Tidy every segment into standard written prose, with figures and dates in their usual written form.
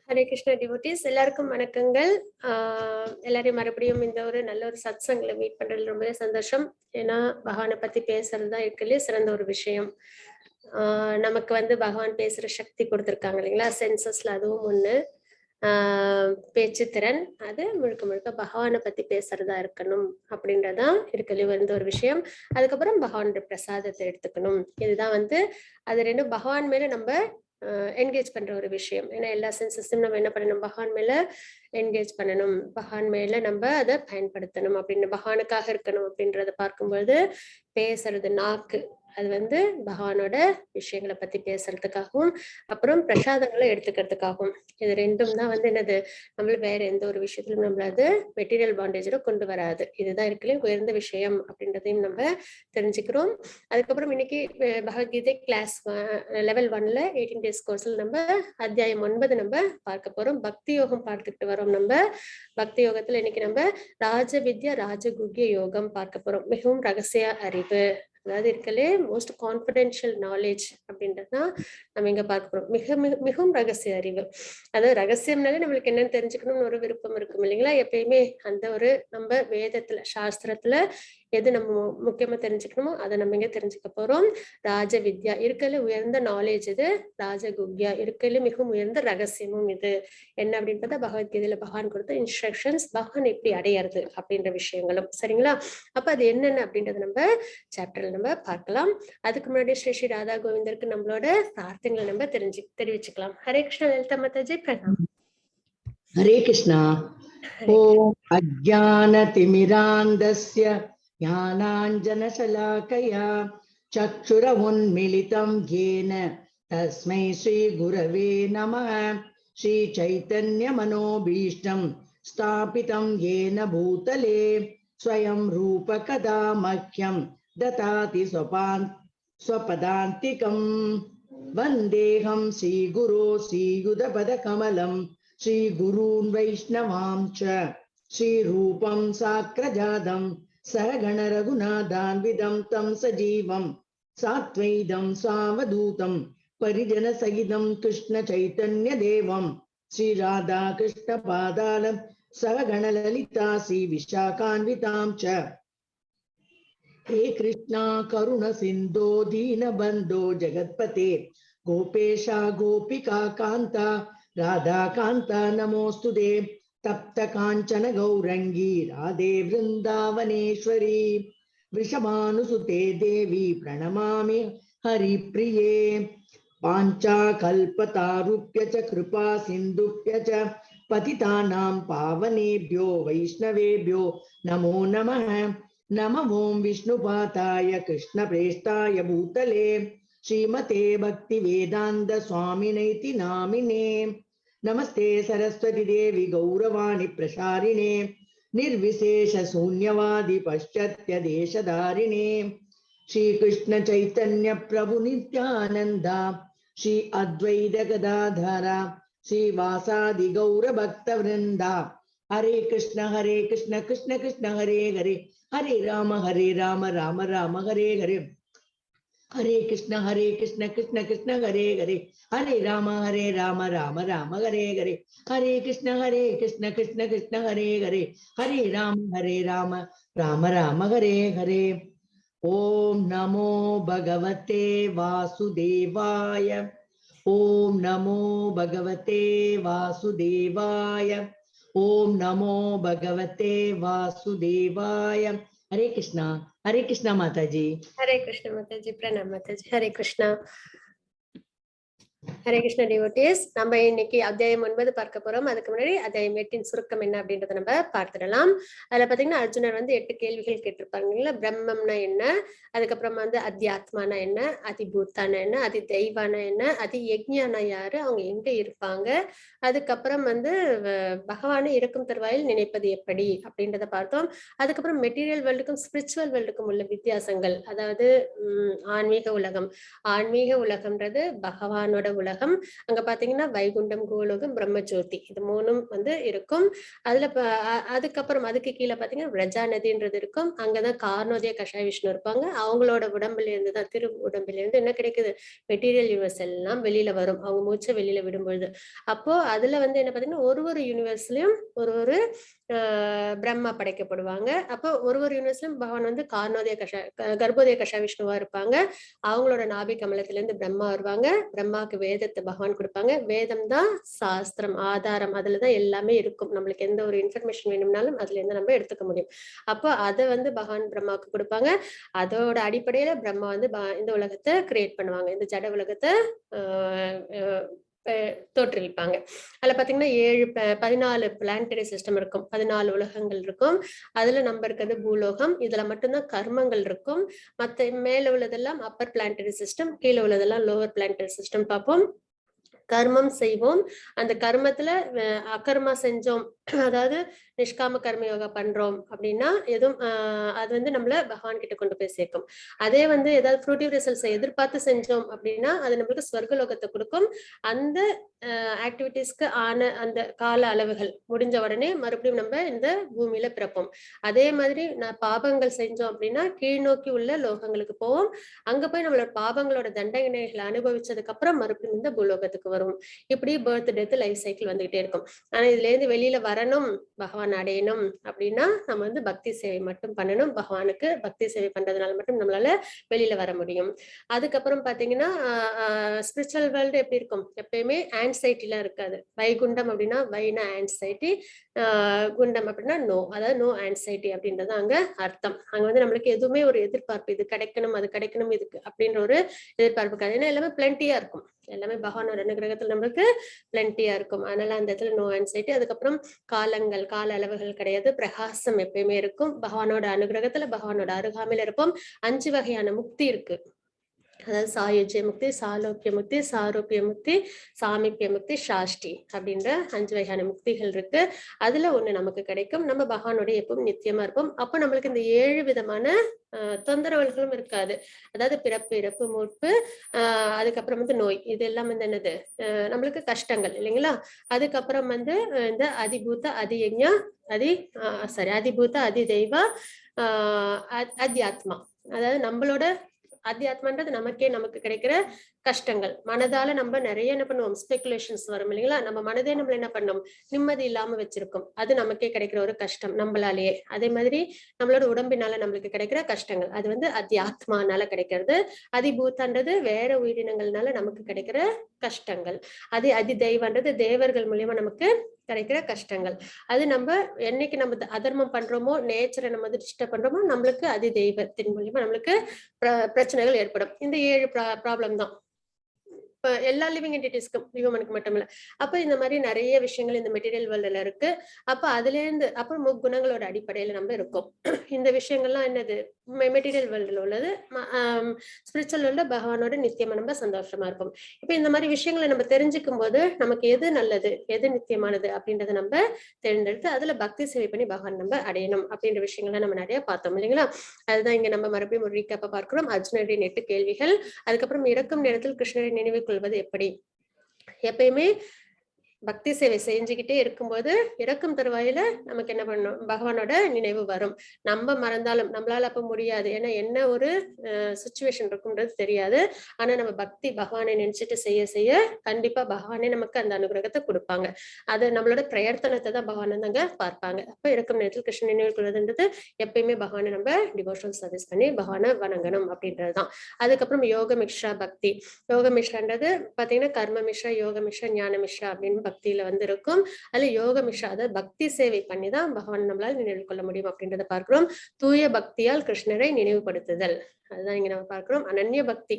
Hare Krishna devotees, எல்லாருக்கும் வணக்கங்கள். எல்லாரையும் மறுபடியும் இந்த ஒரு நல்ல ஒரு சத்சங்கில் மீட் பண்றதுல ரொம்பவே சந்தோஷம். ஏன்னா பகவானை பத்தி பேசுறது தான் இருக்கலே சிறந்த ஒரு விஷயம். நமக்கு வந்து பகவான் பேசுற சக்தி கொடுத்துருக்காங்க இல்லைங்களா, சென்சஸ்ல அதுவும் ஒண்ணு. பேச்சு திறன், அது முழுக்க முழுக்க பகவானை பத்தி பேசுறதா இருக்கணும் அப்படின்றதான் இருக்கலே வந்து ஒரு விஷயம். அதுக்கப்புறம் பகவானுடைய பிரசாதத்தை எடுத்துக்கணும். இதுதான் வந்து அது ரெண்டும் பகவான் மேல நம்ம என்கேஜ் பண்ற ஒரு விஷயம். ஏன்னா எல்லா சென்சஸும் நம்ம என்ன பண்ணணும், பகவான் மேல என்கேஜ் பண்ணணும், பகவான் மேல நம்ம அதை பயன்படுத்தணும் அப்படின்னு, பகவானுக்காக இருக்கணும் அப்படின்றத பார்க்கும்போது பேசுறது நாக்கு அது வந்து பகவானோட விஷயங்களை பத்தி பேசுறதுக்காகவும் அப்புறம் பிரசாதங்களை எடுத்துக்கிறதுக்காகவும், இது ரெண்டும் தான் வந்து என்னது நம்மள வேற எந்த ஒரு விஷயத்திலும் நம்மள அது மெட்டீரியல் பாண்டேஜோட கொண்டு வராது. இதுதான் இருக்கலே உயர்ந்த விஷயம் அப்படின்றதையும் நம்ம தெரிஞ்சுக்கிறோம். அதுக்கப்புறம் இன்னைக்கு பகவத்கீதை கிளாஸ் லெவல் 1ல 18 days கோர்ஸ்ல நம்ம அத்தியாயம் 9 நம்ம பார்க்க போறோம். பக்தி யோகம் பார்த்துட்டு வரோம். நம்ம பக்தி யோகத்துல இன்னைக்கு நம்ம ராஜ வித்யா ராஜகுக்ய யோகம் பார்க்க போறோம். மிகவும் ரகசிய அறிவு, அதாவது இருக்கலே மோஸ்ட் கான்ஃபிடென்ஷியல் நாலேஜ் அப்படின்றதுதான் நம்ம இங்க பார்க்க போறோம். மிகவும் ரகசிய அறிவு. அதாவது ரகசியம்னாலே நம்மளுக்கு என்னன்னு தெரிஞ்சுக்கணும்னு ஒரு விருப்பம் இருக்கும் இல்லைங்களா. எப்பயுமே அந்த ஒரு நம்ம வேதத்துல சாஸ்திரத்துல எது நம்ம முக்கியமா தெரிஞ்சுக்கணுமோ அதை நம்ம இங்க தெரிஞ்சுக்க போறோம். ராஜ வித்யா இருக்கல உயர்ந்த நாலேஜ் இது, ராஜகுக்யா இருக்கல மிகவும் உயர்ந்த ரகசியமும் இது. என்ன அப்படின்னு பார்த்தா பகவத்கீதையில பகவான் கொடுத்த இன்ஸ்ட்ரக்ஷன்ஸ், பகவான் எப்படி அடையிறது அப்படின்ற விஷயங்களும். சரிங்களா. அப்ப அது என்னென்ன அப்படின்றத நம்ம சாப்டர்ல நம்ம பார்க்கலாம். அதுக்கு முன்னாடி ஸ்ரீ ஸ்ரீ ராதா கோவிந்தருக்கு நம்மளோட பிரார்த்தனைகளை நம்ம தெரிவிச்சுக்கலாம். ஹரே கிருஷ்ணா லலிதா மாதாஜி, பிரணாம். ஹரே கிருஷ்ணா. ஓம் அஜ்ஞான திமிராந்தஸ்ய ஞானாஞ்சனசலாகயா சக்ஷுரமுன்மிலிதம் ஏன தஸ்மை ஸ்ரீ குரவே நமः. ஸ்ரீ சைத்தன்ய மனோபீஷ்டம் ஸ்தாபிதம் ஏன பூதலே ஸ்வயம் ரூப கதா மஹ்யம் ததாதி ஸ்வபதாந்திகம். வந்தேஹம் ஸ்ரீ குரு ஸ்ரீயுதபத கமலம் ஸ்ரீ குரூன் வைஷ்ணவாம் ச ஸ்ரீ ரூபம் சாக்ரஜாதம் சககண ரகுநாதான்விதம் தம் சஜீவம் சாத்வைதம் சாவதூதம் பரிஜன சகிதம் கிருஷ்ண சைத்தன்ய தேவம் ஸ்ரீ ராதா கிருஷ்ண பாதாலம் சககண லலிதா ஸ்ரீ விஷாகான்விதாம் ச. ஹே கிருஷ்ணா கருண சிந்தோ தீன பந்தோ ஜெகத்பதே கோபேஷா கோபிகா காந்தா ராதா காந்தா நமோஸ்துதே. தப்த காஞ்சன கௌரங்கி ராதே விருந்தாவனேஸ்வரி விஷமானுசுதே தேவி பிரணமாமி ஹரிப்ரியே. பாஞ்சா கல்பதாருப்ய ச கிருபா சிந்துப்ய ச பதிதானாம் பாவனேப்யோ வைஷ்ணவேப்யோ நமோ நமः. நம ஓம் விஷ்ணுபாதாய கிருஷ்ண பிரேஷ்டாய பூதலே ஸ்ரீமதே பக்தி வேதாந்த சுவாமினைதி நாமினே. நமஸ்தே சரஸ்வதி தேவி கௌரவாணி பிரசாரிணே நிர்விசேஷ சூன்யவாதி பஷ்சத்ய தேசதாரிணே. ஸ்ரீ கிருஷ்ண சைத்தன்ய பிரபு நித்யானந்தா ஸ்ரீ அத்வைத கதாதரா ஸ்ரீ வாசாதி கௌர பக்த விருந்தா. ஹரே கிருஷ்ண கிருஷ்ண கிருஷ்ண ஹரே ஹரே ஹரே ராம ராம ராம ஹரே ஹரே. ஹரே கிருஷ்ண கிருஷ்ண கிருஷ்ண ஹரே ஹரே ஹரே ராம ராம ராம ஹரே ஹரே. ஹரே கிருஷ்ண கிருஷ்ண கிருஷ்ண ஹரே ஹரே ஹரே ராம ராம ராம ஹரே ஹரே. ஓம் நமோ பகவதே வாசுதேவாய. ஓம் நமோ பகவதே வாசுதேவாய. ஓம் நமோ பகவதே வாசுதேவாய. ஹரே கிருஷ்ணா மாதாஜி. ஹரே கிருஷ்ண மாதாஜி, பிரணாம் மாதாஜி. ஹரே கிருஷ்ணா. ஹரே கிருஷ்ண டிவோட்டிஸ், நம்ம இன்னைக்கு அத்தியாயம் 9 பார்க்க போறோம். அதுக்கு முன்னாடி அத்தியாயம் 8 சுருக்கம் என்ன அப்படின்றத நம்ம பார்த்துடலாம். அதுல பாத்தீங்கன்னா அர்ஜுனர் வந்து 8 கேள்விகள் கேட்டிருப்பாங்க. பிரம்மம்னா என்ன, அதுக்கப்புறமா வந்து அத்தியாத்மானா என்ன, அதிபூத்தானா என்ன, அதி தெய்வானா என்ன, அதி யஜ்ஞானா யாரு, அவங்க எங்க இருப்பாங்க, அதுக்கப்புறம் வந்து பகவானை இருக்கும் தருவாயில் நினைப்பது எப்படி அப்படின்றத பார்த்தோம். அதுக்கப்புறம் மெட்டீரியல் வேர்ல்டுக்கும் ஸ்பிரிச்சுவல் வேர்ல்டுக்கும் உள்ள வித்தியாசங்கள், அதாவது ஆன்மீக உலகம்ன்றது பகவானோட உலகம், உலகம். அங்க பாத்தீங்கன்னா வைகுண்டம், கோலோகம், பிரம்மஜோதி இது 3ம் வந்து இருக்கும். அதுல அதுக்கப்புறம் அதுக்கு கீழே பாத்தீங்கன்னா பிரஜா நதின்றது இருக்கும். அங்கதான் கார்னோதய கஷாய விஷ்ணு இருப்பாங்க. அவங்களோட உடம்புல இருந்து தான் உடம்புல இருந்து என்ன கிடைக்குது, மெட்டீரியல் யூனிவர்ஸ் எல்லாம் வெளியில வரும் அவங்க மூச்சை வெளியில விடும்பொழுது. அப்போ அதுல வந்து என்ன பாத்தீங்கன்னா ஒரு யூனிவர்ஸ்லயும் ஒரு பிரம்மா படைக்கப்படுவாங்க. அப்போ ஒரு யூனிவர்ஸ்லயும் பகவான் வந்து கார்னோதய கர்ப்போதய கஷாய விஷ்ணுவா இருப்பாங்க. அவங்களோட நாபி கமலத்துல இருந்து பிரம்மா வருவாங்க. பிரம்மாவுக்கு வேதத்தை பகவான் கொடுப்பாங்க. வேதம் தான் சாஸ்திரம், ஆதாரம். அதுலதான் எல்லாமே இருக்கும். நம்மளுக்கு எந்த ஒரு இன்ஃபர்மேஷன் வேணும்னாலும் அதுல இருந்து நம்ம எடுத்துக்க முடியும். அப்போ அதை வந்து பகவான் பிரம்மாவுக்கு கொடுப்பாங்க. அதோட அடிப்படையில பிரம்மா வந்து இந்த உலகத்தை கிரியேட் பண்ணுவாங்க. இந்த ஜட உலகத்தை தோற்றுவிப்பாங்க. அதுல பாத்தீங்கன்னா 14 பிளானட்டரி சிஸ்டம் இருக்கும். 14 உலகங்கள் இருக்கும். அதுல நம்ம இருக்கிறது பூலோகம். இதுல மட்டும்தான் கர்மங்கள் இருக்கும். மத்த மேல உள்ளதெல்லாம் அப்பர் பிளானட்டரி சிஸ்டம், கீழே உள்ளதெல்லாம் லோவர் பிளானட்டரி சிஸ்டம் பார்ப்போம். கர்மம் செய்வோம். அந்த கர்மத்துல அகர்மா செஞ்சோம், அதாவது நிஷ்காம கர்ம யோகா பண்றோம் அப்படின்னா எதுவும் அது வந்து நம்மள பகவான் கிட்ட கொண்டு போய் சேர்க்கும். அதே வந்து ஏதாவது ஃப்ரூட்டிவ் ரிசல்ட்ஸை எதிர்பார்த்து செஞ்சோம் அப்படின்னா அது நம்மளுக்கு ஸ்வர்கலோகத்தை கொடுக்கும். அந்த ஆக்டிவிட்டிஸ்க்கு ஆன அந்த கால அளவுகள் முடிஞ்ச உடனே மறுபடியும் நம்ம இந்த பூமியில பிறப்போம். அதே மாதிரி பாபங்கள் செஞ்சோம் அப்படின்னா கீழ் நோக்கி உள்ள லோகங்களுக்கு போவோம். அங்க போய் நம்மளோட பாபங்களோட தண்டனைகளை அனுபவிச்சதுக்கு அப்புறம் மறுபடியும் இந்த பூலோகத்துக்கு வரும். இப்படி பர்த் டெத் லைஃப் சைக்கிள் வந்துகிட்டே இருக்கும். ஆனா இதுல இருந்து வெளியில வரணும், பகவான் அடையணும் அப்படின்னா நம்ம வந்து பக்தி சேவை மட்டும் பண்ணணும். பகவானுக்கு பக்தி சேவை பண்றதுனால மட்டும் நம்மளால வெளியில வர முடியும். அதுக்கப்புறம் பாத்தீங்கன்னா ஸ்பிரிச்சுவல் வேர்ல்டு எப்படி இருக்கும், எப்பயுமே ஆன்சைட்டி எல்லாம் இருக்காது. வைகுண்டம் அப்படின்னா வைனா ஆன்சைட்டி, குண்டம் அப்படின்னா நோ, அதாவது நோ ஆன்சைட்டி அப்படின்றது அங்க அர்த்தம். அங்க வந்து நம்மளுக்கு எதுவுமே ஒரு எதிர்பார்ப்பு, இது கிடைக்கணும் அது கிடைக்கணும் இதுக்கு அப்படின்ற ஒரு எதிர்பார்ப்பு இருக்காது. ஏன்னா எல்லாமே பிளண்டியா இருக்கும். எல்லாமே பகவானோட அனுகிரகத்துல நம்மளுக்கு பிளண்டியா இருக்கும். அதனால அந்த இடத்துல நோ ஆன்சைட்டி. அதுக்கப்புறம் காலங்கள், கால அளவுகள் கிடையாது. பிரகாசம் எப்பயுமே இருக்கும். பகவானோட அனுகிரகத்துல பகவானோட அருகாமையில இருப்போம். 5 வகையான முக்தி இருக்கு. அதாவது சாயுஜ்ய முக்தி, சாலோக்கிய முக்தி, சாரூபிய முக்தி, சாமிப்பிய முக்தி, சாஷ்டி அப்படின்ற 5 வகையான முக்திகள் இருக்கு. அதுல ஒண்ணு நமக்கு கிடைக்கும். நம்ம பகவானோட எப்பவும் நித்தியமா இருப்போம். அப்ப நம்மளுக்கு இந்த 7 விதமான தொந்தரவுகளும் இருக்காது. அதாவது பிறப்பு, இறப்பு, மூப்பு, அதுக்கப்புறம் வந்து நோய், இது எல்லாம் வந்து என்னது நம்மளுக்கு கஷ்டங்கள் இல்லைங்களா. அதுக்கப்புறம் வந்து இந்த அதிபூத, அதியஜ்ஞா, அதிபூத, அதிதெய்வ, அத்தியாத்மா. அதாவது நம்மளோட அத்தியாத்மான்றது நமக்கு கிடைக்கிற கஷ்டங்கள். மனதால நம்ம நிறைய என்ன பண்ணுவோம், ஸ்பெகுலேஷன்ஸ் வரும் இல்லைங்களா. நம்ம மனதே நம்மள என்ன பண்ணும், நிம்மதி இல்லாம வச்சிருக்கோம். அது நமக்கே கிடைக்கிற ஒரு கஷ்டம் நம்மளாலேயே. அதே மாதிரி நம்மளோட உடம்பினால நம்மளுக்கு கிடைக்கிற கஷ்டங்கள், அது வந்து அத்தியாத்மானால கிடைக்கிறது. அதிபூத்தான்றது வேற உயிரினங்கள்னால நமக்கு கிடைக்கிற கஷ்டங்கள். அதிதெய்வன்றது தேவர்கள் மூலியமா நமக்கு கிடைக்கிற கஷ்டங்கள். அது நம்ம என்னைக்கு நம்ம அதர்மம் பண்றோமோ, நேச்சரை நம்ம வந்து டிஸ்டர்ப் பண்றோமோ, நம்மளுக்கு அதிதெய்வத்தின் மூலியமா நம்மளுக்கு பிரச்சனைகள் ஏற்படும். இந்த 7 ப்ராப்ளம் தான் இப்ப எல்லா லிவிங் என்டிட்டிஸ்க்கும், ஹியூமனுக்கு மட்டும் இல்ல. அப்ப இந்த மாதிரி நிறைய விஷயங்கள் இந்த மெட்டீரியல் வேர்ல்டுல இருக்கு. அப்ப அதுல இருந்து அப்புறம் முக்குணங்களோட அடிப்படையில நம்ம இருக்கோம். இந்த விஷயங்கள்லாம் என்னது, மெட்டீரியல் வேர்ல்டுல உள்ளது. ஸ்பிரிச்சுவல் வேர்ல்டு பகவானோட நித்தியமா நம்ம சந்தோஷமா இருக்கும். இப்ப இந்த மாதிரி விஷயங்களை நம்ம தெரிஞ்சுக்கும் போது நமக்கு எது நல்லது, எது நித்தியமானது அப்படின்றத நம்ம தேர்ந்தெடுத்து அதுல பக்தி சேவை பண்ணி பகவான் நம்ம அடையணும் அப்படின்ற விஷயங்கள்லாம் நம்ம நிறைய பார்த்தோம் இல்லைங்களா. அதுதான் இங்க நம்ம மறுபடியும் ஒரு ரீகேப்பா பார்க்கிறோம். அர்ஜுனரின் 8 கேள்விகள். அதுக்கப்புறம் இறக்கும் நேரத்தில் கிருஷ்ணரை நினைவு கொள்வது எப்படி. எப்பயுமே பக்தி சேவை செஞ்சுக்கிட்டே இருக்கும்போது இறக்கும் தருவாயில நமக்கு என்ன பண்ணணும், பகவானோட நினைவு வரும். நம்ம மறந்தாலும் நம்மளால அப்ப முடியாது. ஏன்னா என்ன ஒரு சுச்சுவேஷன் இருக்குன்றது தெரியாது. ஆனா நம்ம பக்தி பகவானை நினைச்சிட்டு செய்ய செய்ய கண்டிப்பா பகவானே நமக்கு அந்த அனுகிரகத்தை கொடுப்பாங்க. அது நம்மளோட பிரயத்தனத்தை தான் பகவான் வந்து அங்க பார்ப்பாங்க. அப்ப இறக்கும் நேரத்தில் கிருஷ்ண நினைவு கொள்வதுன்றது எப்பயுமே பகவானை நம்ம டிவோஷனல் சர்வீஸ் பண்ணி பகவானை வணங்கணும் அப்படின்றதுதான். அதுக்கப்புறம் யோக மிஸ்ரா பக்தி. யோக மிஸ்ரான்றது பாத்தீங்கன்னா கர்ம மிஸ்ரா, யோக மிஸ்ரா, ஞான மிஸ்ரா அப்படின்னு பக்தியில வந்து இருக்கும். அதுல யோக மிஸ்ரா, அதாவது பக்தி சேவை பண்ணிதான் பகவான் நம்மளால நினைவு கொள்ள முடியும் அப்படின்றத பார்க்கிறோம். தூய பக்தியால் கிருஷ்ணரை நினைவுபடுத்துதல், அதுதான் இங்க நம்ம பார்க்கிறோம். அனன்ய பக்தி,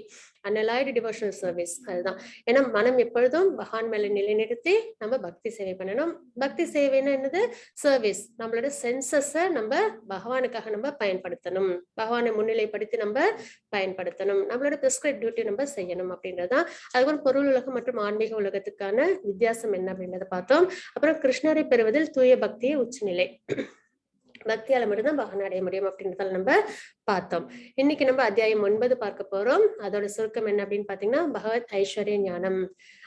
அனலாய்டு டிவோஷனல் சர்வீஸ், அதுதான். ஏன்னா மனம் எப்பொழுதும் பகவான் மேல நிலைநிறுத்தி நம்ம பக்தி சேவை பண்ணணும். பக்தி சேவைன்னா என்னது, சர்வீஸ். நம்மளோட சென்சஸ நம்ம பகவானுக்காக நம்ம பயன்படுத்தணும், பகவானை முன்னிலைப்படுத்தி நம்ம பயன்படுத்தணும், நம்மளோட பிரிஸ்கிரைப் டியூட்டி நம்ம செய்யணும் அப்படின்றதான். அதுக்கப்புறம் பொருள் உலகம் மற்றும் ஆன்மீக உலகத்துக்கான வித்தியாசம் என்ன அப்படின்றத பார்த்தோம். அப்புறம் கிருஷ்ணரை பெறுவதில் தூய பக்தியை உச்சநிலை. பக்தியால மட்டும்தான் பகவான் அடைய முடியும் அப்படின்றதால நம்ம பார்த்தோம். இன்னைக்கு நம்ம அத்தியாயம் 9 பார்க்க போறோம். அதோட சுருக்கம் என்ன அப்படின்னு பாத்தீங்கன்னா, பகவத் ஐஸ்வர்ய ஞானம்.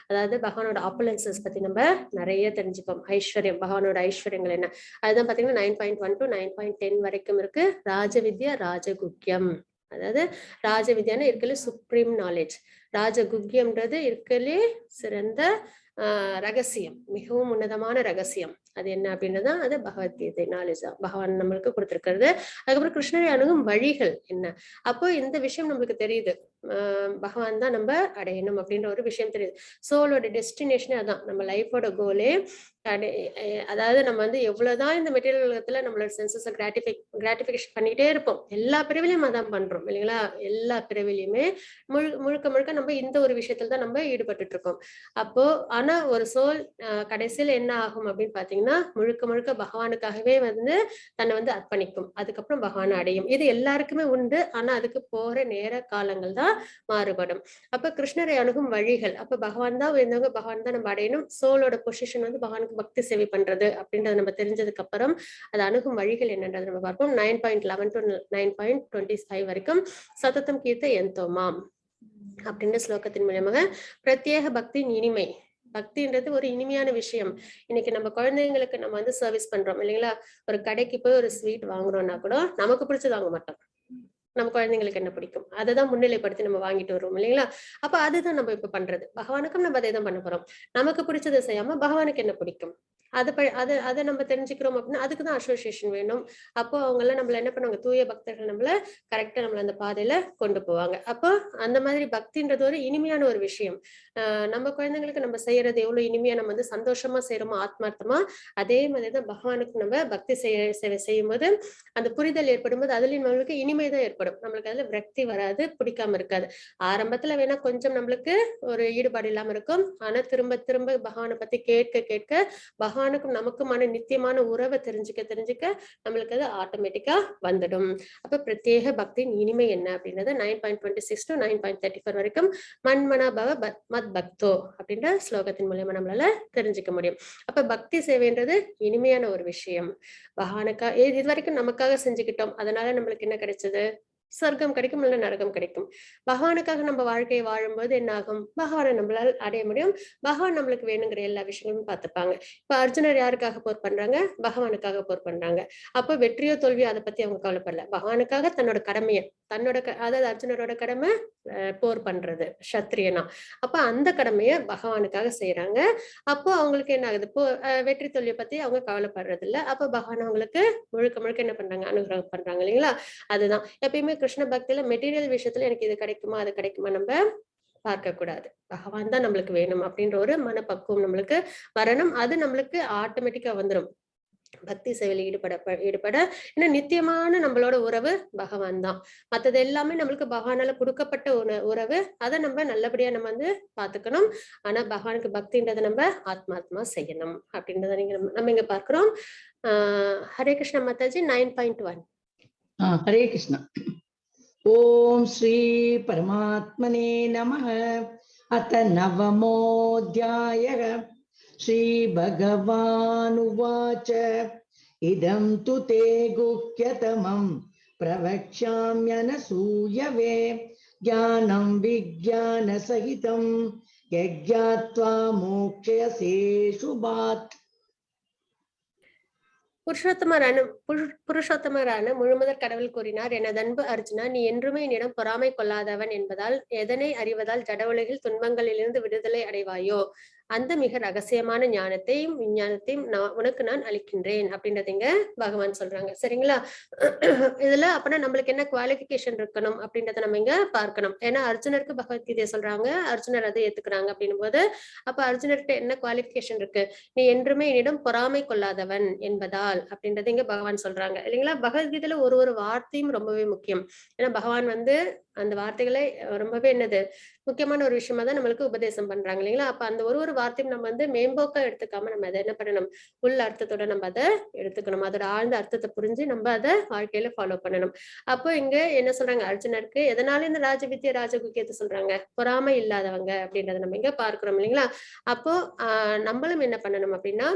அதாவது பகவானோட ஆப்புலன்சஸ் பத்தி நம்ம நிறைய தெரிஞ்சுப்போம். ஐஸ்வர்யம், பகவானோட ஐஸ்வர்யங்கள் என்ன, அதுதான் பாத்தீங்கன்னா 9.1 to 9.10 வரைக்கும் இருக்கு. ராஜவித்யா, ராஜகுக்கியம். அதாவது ராஜவித்யான்னு இருக்கலே சுப்ரீம் நாலேஜ், ராஜகுக்கியம்ன்றது இருக்கலே சிறந்த ரகசியம், மிகவும் உன்னதமான ரகசியம். அது என்ன அப்படின்றதா அது பகவத்கீதை நாலேஜ் தான், பகவான் நம்மளுக்கு கொடுத்திருக்கிறது. அதுக்கப்புறம் கிருஷ்ணரை அணுகும் வழிகள் என்ன, அப்போ இந்த விஷயம் நம்மளுக்கு தெரியுது, பகவான் தான் நம்ம அடையணும் அப்படின்ற ஒரு விஷயம் தெரியுது. சோலோட டெஸ்டினேஷனே அதான், நம்ம லைஃபோட கோலே. அதாவது நம்ம வந்து எவ்வளவுதான் இந்த மெட்டீரியல் உலகத்துல நம்மளோட சென்சஸை கிராட்டிபிகேஷன் பண்ணிட்டே இருப்போம், எல்லா பிறவிலையும் அதான் பண்றோம் இல்லைங்களா. எல்லா பிறவிலையுமே முழுக்க முழுக்க நம்ம இந்த ஒரு விஷயத்துல தான் நம்ம ஈடுபட்டு இருக்கோம். அப்போ ஆனா ஒரு சோல் கடைசியில என்ன ஆகும் அப்படின்னு பாத்தீங்கன்னா, முழுக்க முழுக்க பகவானுக்காகவே வந்து தன்னை வந்து அர்ப்பணிக்கும், அதுக்கப்புறம் பகவானை அடையும். இது எல்லாருக்குமே உண்டு, ஆனா அதுக்கு போற நேர காலங்கள் தான் மாறுபடும். அப்ப கிருஷ்ணரை அணுகும் வழிகள், அப்ப பகவான் தான் உயர்ந்தவங்க, பகவான் தான் நம்ம அடையணும். சோலோட பொசிஷன் வந்து பகவானுக்கு பக்தி சேவை பண்றது அப்படின்றத நம்ம தெரிஞ்சதுக்கு அப்புறம் அது அணுகும் வழிகள் என்னன்றது நம்ம பார்ப்போம். 9.11 to 9.25 வரைக்கும் சததம் கீர்த்த எந்தோமாம் அப்படின்ற ஸ்லோகத்தின் மூலமாக பிரத்யேக பக்தியின் இனிமை. பக்தின்றது ஒரு இனிமையான விஷயம். இன்னைக்கு நம்ம குழந்தைங்களுக்கு நம்ம வந்து சர்வீஸ் பண்றோம் இல்லைங்களா. ஒரு கடைக்கு போய் ஒரு ஸ்வீட் வாங்குறோம்னா கூட நமக்கு பிடிச்சது வாங்க மாட்டோம், நம்ம குழந்தைங்களுக்கு என்ன பிடிக்கும் அதைதான் முன்னிலைப்படுத்தி நம்ம வாங்கிட்டு வருவோம் இல்லைங்களா. அப்ப அதுதான் நம்ம இப்ப பண்றது. பகவானுக்கும் நம்ம அதை தான் பண்ண போறோம். நமக்கு பிடிச்சதை செய்யாம பகவானுக்கு என்ன பிடிக்கும் அதை நம்ம தெரிஞ்சுக்கிறோம் அப்படின்னா அதுக்குதான் அசோசியேஷன் வேணும். அப்போ அவங்க எல்லாம் நம்மள என்ன பண்ணுவாங்க, தூய பக்தர்கள் நம்மள கரெக்டா நம்மள அந்த பாதையில கொண்டு போவாங்க. அப்போ அந்த மாதிரி பக்தின்றது ஒரு இனிமையான ஒரு விஷயம். நம்ம குழந்தைங்களுக்கு நம்ம செய்யறது எவ்வளவு இனிமையா நம்ம வந்து சந்தோஷமா செய்யறோமோ, ஆத்மார்த்தமா, அதே மாதிரிதான் பகவானுக்கு நம்ம பக்தி சேவை செய்யும் போது அந்த புரிதல் ஏற்படும் போது அதுலயும் நம்மளுக்கு இனிமைதான் ஏற்படும். நம்மளுக்கு அதுல விரக்தி வராது, பிடிக்காம இருக்காது. ஆரம்பத்துல வேணா கொஞ்சம் நம்மளுக்கு ஒரு ஈடுபாடு இல்லாம இருக்கும், ஆனா திரும்ப திரும்ப பகவானை பத்தி கேட்க கேட்க பகவானுக்கும் நமக்குமான நித்தியமான உறவை தெரிஞ்சுக்க நம்மளுக்கு அது ஆட்டோமேட்டிக்கா வந்துடும். அப்ப பிரத்யேக பக்தியின் இனிமை என்ன அப்படின்றது 9.26 to 9.34 வரைக்கும் மன்மனா பவ மத் பக்தோ அப்படின்ற ஸ்லோகத்தின் மூலமா நம்மளால தெரிஞ்சுக்க முடியும். அப்ப பக்தி சேவைன்றது இனிமையான ஒரு விஷயம். பகவானுக்கா இது வரைக்கும் நமக்காக செஞ்சுக்கிட்டோம், அதனால நம்மளுக்கு என்ன கிடைச்சது, சொர்க்கம் கிடைக்கும், இல்ல நரகம் கிடைக்கும். பகவானுக்காக நம்ம வாழ்க்கையை வாழும்போது என்ன ஆகும், பகவானை நம்மளால அடைய முடியும். பகவான் நம்மளுக்கு வேணுங்கிற எல்லா விஷயங்களும் பார்த்துப்பாங்க. இப்ப அர்ஜுனர் யாருக்காக போர் பண்றாங்க, பகவானுக்காக போர் பண்றாங்க. அப்ப வெற்றியோ தோல்வியோ அதை பத்தி அவங்க கவலைப்படல, பகவானுக்காக தன்னோட கடமையை அதாவது அர்ஜுனரோட கடமை போர் பண்றது சத்திரியனா, அப்ப அந்த கடமையை பகவானுக்காக செய்யறாங்க. அப்போ அவங்களுக்கு என்ன ஆகுது, வெற்றி தோல்வியை பத்தி அவங்க கவலைப்படுறது இல்ல. அப்ப பகவான் அவங்களுக்கு முழுக்க முழுக்க என்ன பண்றாங்க, அனுகிரகம் பண்றாங்க இல்லைங்களா. அதுதான் எப்பயுமே கிருஷ்ண பக்தியில மெட்டீரியல் விஷயத்துல எனக்கு இது கிடைக்குமா அது கிடைக்குமா நம்ம பார்க்க கூடாது. பகவான் தான் நம்மளுக்கு வேணும் அப்படின்ற ஒரு மனப்பக்குவம் நம்மளுக்கு வரணும். அது நம்மளுக்கு ஆட்டோமேட்டிக்கா வந்துடும் பக்தி சேவையில் ஈடுபட. ஏன்னா நித்தியமான நம்மளோட உறவு பகவான் தான். மற்றது எல்லாமே நம்மளுக்கு பகவானால கொடுக்கப்பட்ட உறவு, அதை நம்ம நல்லபடியா நம்ம வந்து பாத்துக்கணும். ஆனா பகவானுக்கு பக்தின்றதை நம்ம ஆத்மாத்மா செய்யணும் அப்படின்றத நம்ம இங்க பார்க்கிறோம். ஹரே கிருஷ்ண மாதாஜி 9.1. ஹரே கிருஷ்ணா. ஓம் ஸ்ரீ பரமாத்மனே நமः. அத நவமோऽध्यायः. ஸ்ரீ பகவானுவாச்ச இதம் து தே குஹ்யதமம் பிரவக்ஷ்யாம்யனசூயவே ஞானம் விஜ்ஞான சகிதம் யஜ்ஞாத்வா மோக்ஷயசே சுபாத். புருஷோத்தமரான முழுமுதற் கடவுள் கூறினார், எனது அன்பு அர்ஜுனா, நீ என்றுமே என்னிடம் பொறாமை கொள்ளாதவன் என்பதால் எதனை அறிவதால் ஜட உலகில் துன்பங்களிலிருந்து விடுதலை அடைவாயோ அந்த மிக ரகசியமான ஞானத்தையும் விஞ்ஞானத்தையும் உனக்கு நான் அளிக்கின்றேன் அப்படின்றதுங்க பகவான் சொல்றாங்க. சரிங்களா. இதுல அப்படின்னா நம்மளுக்கு என்ன குவாலிபிகேஷன் இருக்கணும் அப்படின்றத நம்ம இங்க பார்க்கணும். ஏன்னா அர்ஜுனருக்கு பகவத்கீதையை சொல்றாங்க, அர்ஜுனர் அதை ஏத்துக்கிறாங்க அப்படின்னும் போது அப்ப அர்ஜுனர்கிட்ட என்ன குவாலிபிகேஷன் இருக்கு, நீ என்றுமே என்னிடம் பொறாமை கொள்ளாதவன் என்பதால் அப்படின்றத இங்க பகவான் சொல்றாங்க இல்லைங்களா. பகவத்கீதையில ஒரு வார்த்தையும் ரொம்பவே முக்கியம். ஏன்னா பகவான் வந்து அந்த வார்த்தைகளை ரொம்பவே என்னது முக்கியமான ஒரு விஷயமா தான் நம்மளுக்கு உபதேசம் பண்றாங்க இல்லைங்களா? அப்ப அந்த ஒரு வார்த்தையும் நம்ம வந்து மேம்போக்கா எடுத்துக்காம நம்ம அதை என்ன பண்ணணும், உள் அர்த்தத்தோட நம்ம அதை எடுத்துக்கணும். அதோட ஆழ்ந்த அர்த்தத்தை புரிஞ்சு நம்ம அதை வாழ்க்கையில ஃபாலோ பண்ணணும். அப்போ இங்க என்ன சொல்றாங்க அர்ஜுனருக்கு, எதனால இந்த ராஜவித்யா ராஜகுக்கியத்தை சொல்றாங்க? பொறாமை இல்லாதவங்க அப்படின்றத நம்ம இங்க பார்க்கிறோம் இல்லைங்களா? அப்போ நம்மளும் என்ன பண்ணணும் அப்படின்னா,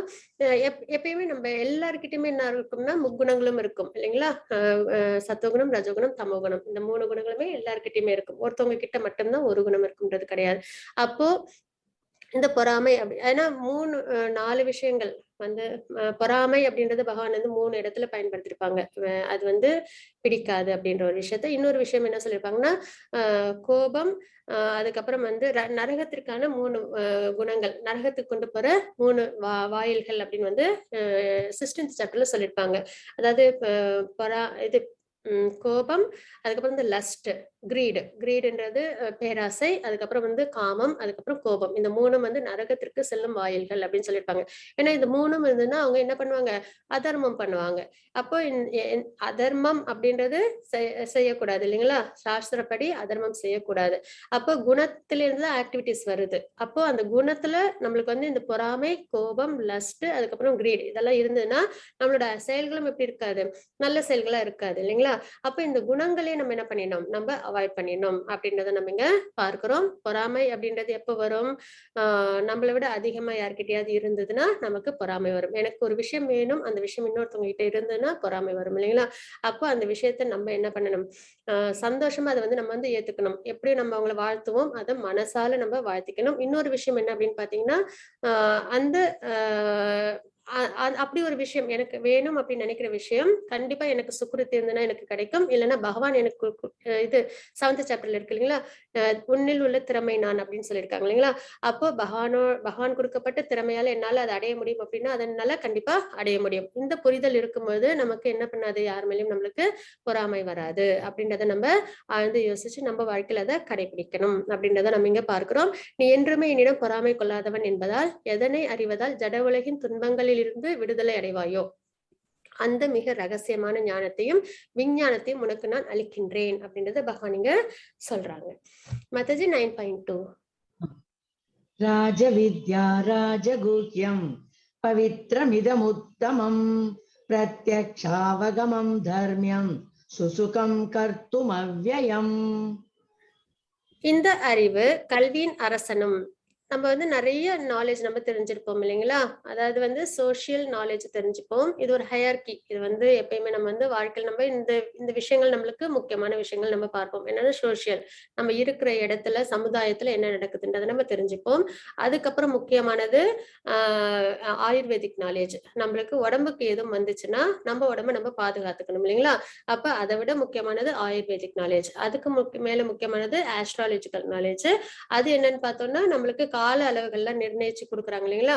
எப்பயுமே நம்ம எல்லார்கிட்டயுமே என்ன இருக்கும்னா முக்குணங்களும் இருக்கும் இல்லைங்களா? சத்துவகுணம், ரஜோகுணம், தமோகுணம் இந்த 3 குணங்களுமே எல்லார்கிட்டயுமே இருக்கும். ஒருத்தவங்க கிட்ட மட்டும்தான் ஒரு குணம் இருக்குன்றது கிடையாது. அப்போ இந்த பொறாமை ஏன்னா 4 விஷயங்கள் வந்து பொறாமை அப்படின்றது பகவான் வந்து 3 இடத்துல பயன்படுத்திருப்பாங்க. அது வந்து பிடிக்காது அப்படின்ற ஒரு விஷயத்த. இன்னொரு விஷயம் என்ன சொல்லியிருப்பாங்கன்னா, கோபம், அதுக்கப்புறம் வந்து நரகத்திற்கான 3 குணங்கள், நரகத்துக்கு கொண்டு போற 3 வாயில்கள் அப்படின்னு வந்து 16th சாப்டர்ல சொல்லியிருப்பாங்க. அதாவது இது கோபம், அதுக்கப்புறம் வந்து லஸ்ட், கிரீடுன்றது பேராசை, அதுக்கப்புறம் வந்து காமம், அதுக்கப்புறம் கோபம். இந்த 3ம் வந்து நரகத்திற்கு செல்லும் வாயில்கள் அப்படின்னு சொல்லியிருப்பாங்க. ஏன்னா இந்த 3ம் இருந்ததுன்னா அவங்க என்ன பண்ணுவாங்க, அதர்மம் பண்ணுவாங்க. அப்போ அதர்மம் அப்படின்றது செய்யக்கூடாது இல்லைங்களா? சாஸ்திரப்படி அதர்மம் செய்யக்கூடாது. அப்போ குணத்திலிருந்து தான் ஆக்டிவிட்டிஸ் வருது. அப்போ அந்த குணத்துல நம்மளுக்கு வந்து இந்த பொறாமை, கோபம், லஸ்ட், அதுக்கப்புறம் கிரீட் இதெல்லாம் இருந்ததுன்னா நம்மளோட செயல்களும் எப்படி இருக்காது, நல்ல செயல்களா இருக்காது இல்லைங்களா? அப்ப இந்த குணங்களே நம்ம என்ன பண்ணிடணும், நம்ம அவாய்ட் பண்ணிடணும் அப்படின்றத நம்ம இங்க பார்க்கிறோம். பொறாமை அப்படின்றது எப்ப வரும், நம்மளை விட அதிகமா யார்கிட்டயாவது இருந்ததுன்னா நமக்கு பொறாமை வரும். எனக்கு ஒரு விஷயம் வேணும், அந்த விஷயம் இன்னொருத்தவங்க கிட்ட இருந்ததுன்னா பொறாமை வரும் இல்லைங்களா? அப்போ அந்த விஷயத்த நம்ம என்ன பண்ணணும், சந்தோஷமா அதை வந்து நம்ம வந்து ஏத்துக்கணும். எப்படி நம்ம அவங்களை வாழ்த்துவோம், அதை மனசால நம்ம வாழ்த்திக்கணும். இன்னொரு விஷயம் என்ன அப்படின்னு பாத்தீங்கன்னா, அந்த அப்படி ஒரு விஷயம் எனக்கு வேணும் அப்படின்னு நினைக்கிற விஷயம் கண்டிப்பா எனக்கு சுக்ருத்தி இருந்ததுன்னா எனக்கு கிடைக்கும். இல்லைன்னா பகவான் எனக்கு இது 7th சாப்டர்ல இருக்கு இல்லைங்களா, உன்னில் உள்ள திறமை நான் அப்படின்னு சொல்லியிருக்காங்க இல்லைங்களா? அப்போ பகவான் கொடுக்கப்பட்ட திறமையால என்னால அதை அடைய முடியும் அப்படின்னா அதனால கண்டிப்பா அடைய முடியும். இந்த புரிதல் இருக்கும்போது நமக்கு என்ன பண்ணாது, யார் மேலேயும் நம்மளுக்கு பொறாமை வராது அப்படின்றத நம்ம ஆழ்ந்து யோசிச்சு நம்ம வாழ்க்கையில அதை கடைபிடிக்கணும் அப்படின்றத நம்ம இங்க பார்க்கிறோம். நீ என்றுமே என்னிடம் பொறாமை கொள்ளாதவன் என்பதால் எதனை அறிவதால் ஜட உலகின் துன்பங்களில் இருந்து விடுதலை அடைவாயோ, அந்த மிக ரகசியமான ஞானத்தையும் விஞ்ஞானத்தையும் உனக்கு நான் அளிக்கின்றேன் அப்படின்றத பகவான் இங்க சொல்றாங்க. மத்தஜி 9.2 ராஜவித்யா ராஜகுஹ்யம் பவித்ரமிதமுத்தமம் பிரத்யக்ஷாவகமம் தர்மியம் சுசுகம் கர்த்தும் அவ்யயம். இந்த அறிவு கல்வியின் அரசனும். நம்ம வந்து நிறைய நாலேஜ் நம்ம தெரிஞ்சிருப்போம் இல்லைங்களா? அதாவது வந்து சோசியல் நாலேஜ் தெரிஞ்சுப்போம். இது ஒரு ஹையர்கி. இது வந்து எப்பயுமே நம்ம வந்து வாழ்க்கையில் நம்ம இந்த விஷயங்கள் நம்மளுக்கு முக்கியமான விஷயங்கள் நம்ம பார்ப்போம். என்னன்னா சோசியல், நம்ம இருக்கிற இடத்துல சமுதாயத்துல என்ன நடக்குதுன்றதை நம்ம தெரிஞ்சுப்போம். அதுக்கப்புறம் முக்கியமானது ஆயுர்வேதிக் நாலேஜ். நம்மளுக்கு உடம்புக்கு எதுவும் வந்துச்சுன்னா நம்ம உடம்ப நம்ம பாதுகாத்துக்கணும் இல்லைங்களா? அப்ப அதை விட முக்கியமானது ஆயுர்வேதிக் நாலேஜ். அதுக்கு மேல முக்கியமானது ஆஸ்ட்ராலஜிக்கல் நாலேஜ். அது என்னன்னு பார்த்தோம்னா நம்மளுக்கு கால அளவுகள்லாம் நிர்ணயிச்சு கொடுக்குறாங்க இல்லைங்களா?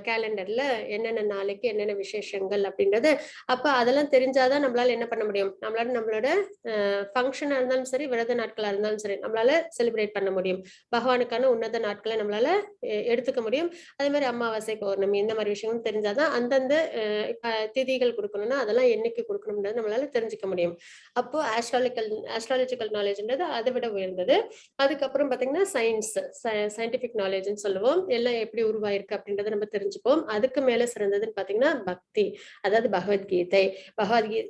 கேலண்டர்ல என்னென்ன நாளைக்கு என்னென்ன விசேஷங்கள் அப்படின்றது. அப்ப அதெல்லாம் தெரிஞ்சாதான் நம்மளால என்ன பண்ண முடியும், நம்மளோட ஃபங்க்ஷனா இருந்தாலும் சரி, விரத நாட்களா இருந்தாலும் சரி, நம்மளால செலிப்ரேட் பண்ண முடியும். பகவானுக்கான உன்னத நாட்களை நம்மளால எடுத்துக்க முடியும். அதே மாதிரி அமாவாசை, பௌர்ணமி இந்த மாதிரி விஷயங்களும் தெரிஞ்சாதான் அந்தந்த திதிகள் கொடுக்கணும்னா அதெல்லாம் என்னைக்கு கொடுக்கணும்ன்றது நம்மளால தெரிஞ்சுக்க முடியும். அப்போ ஆஸ்ட்ராலஜிக்கல் நாலேஜ்ன்றது அதை விட உயர்ந்தது. அதுக்கப்புறம் பாத்தீங்கன்னா சயின்டிபிக் நாலேஜ்னு சொல்லுவோம். எல்லாம் எப்படி உருவாயிருக்கு அப்படின்றத நம்ம தெரிஞ்சுப்போம். அதுக்கு மேல சிறந்ததுன்னு பாத்தீங்கன்னா பக்தி, அதாவது பகவத்கீதை.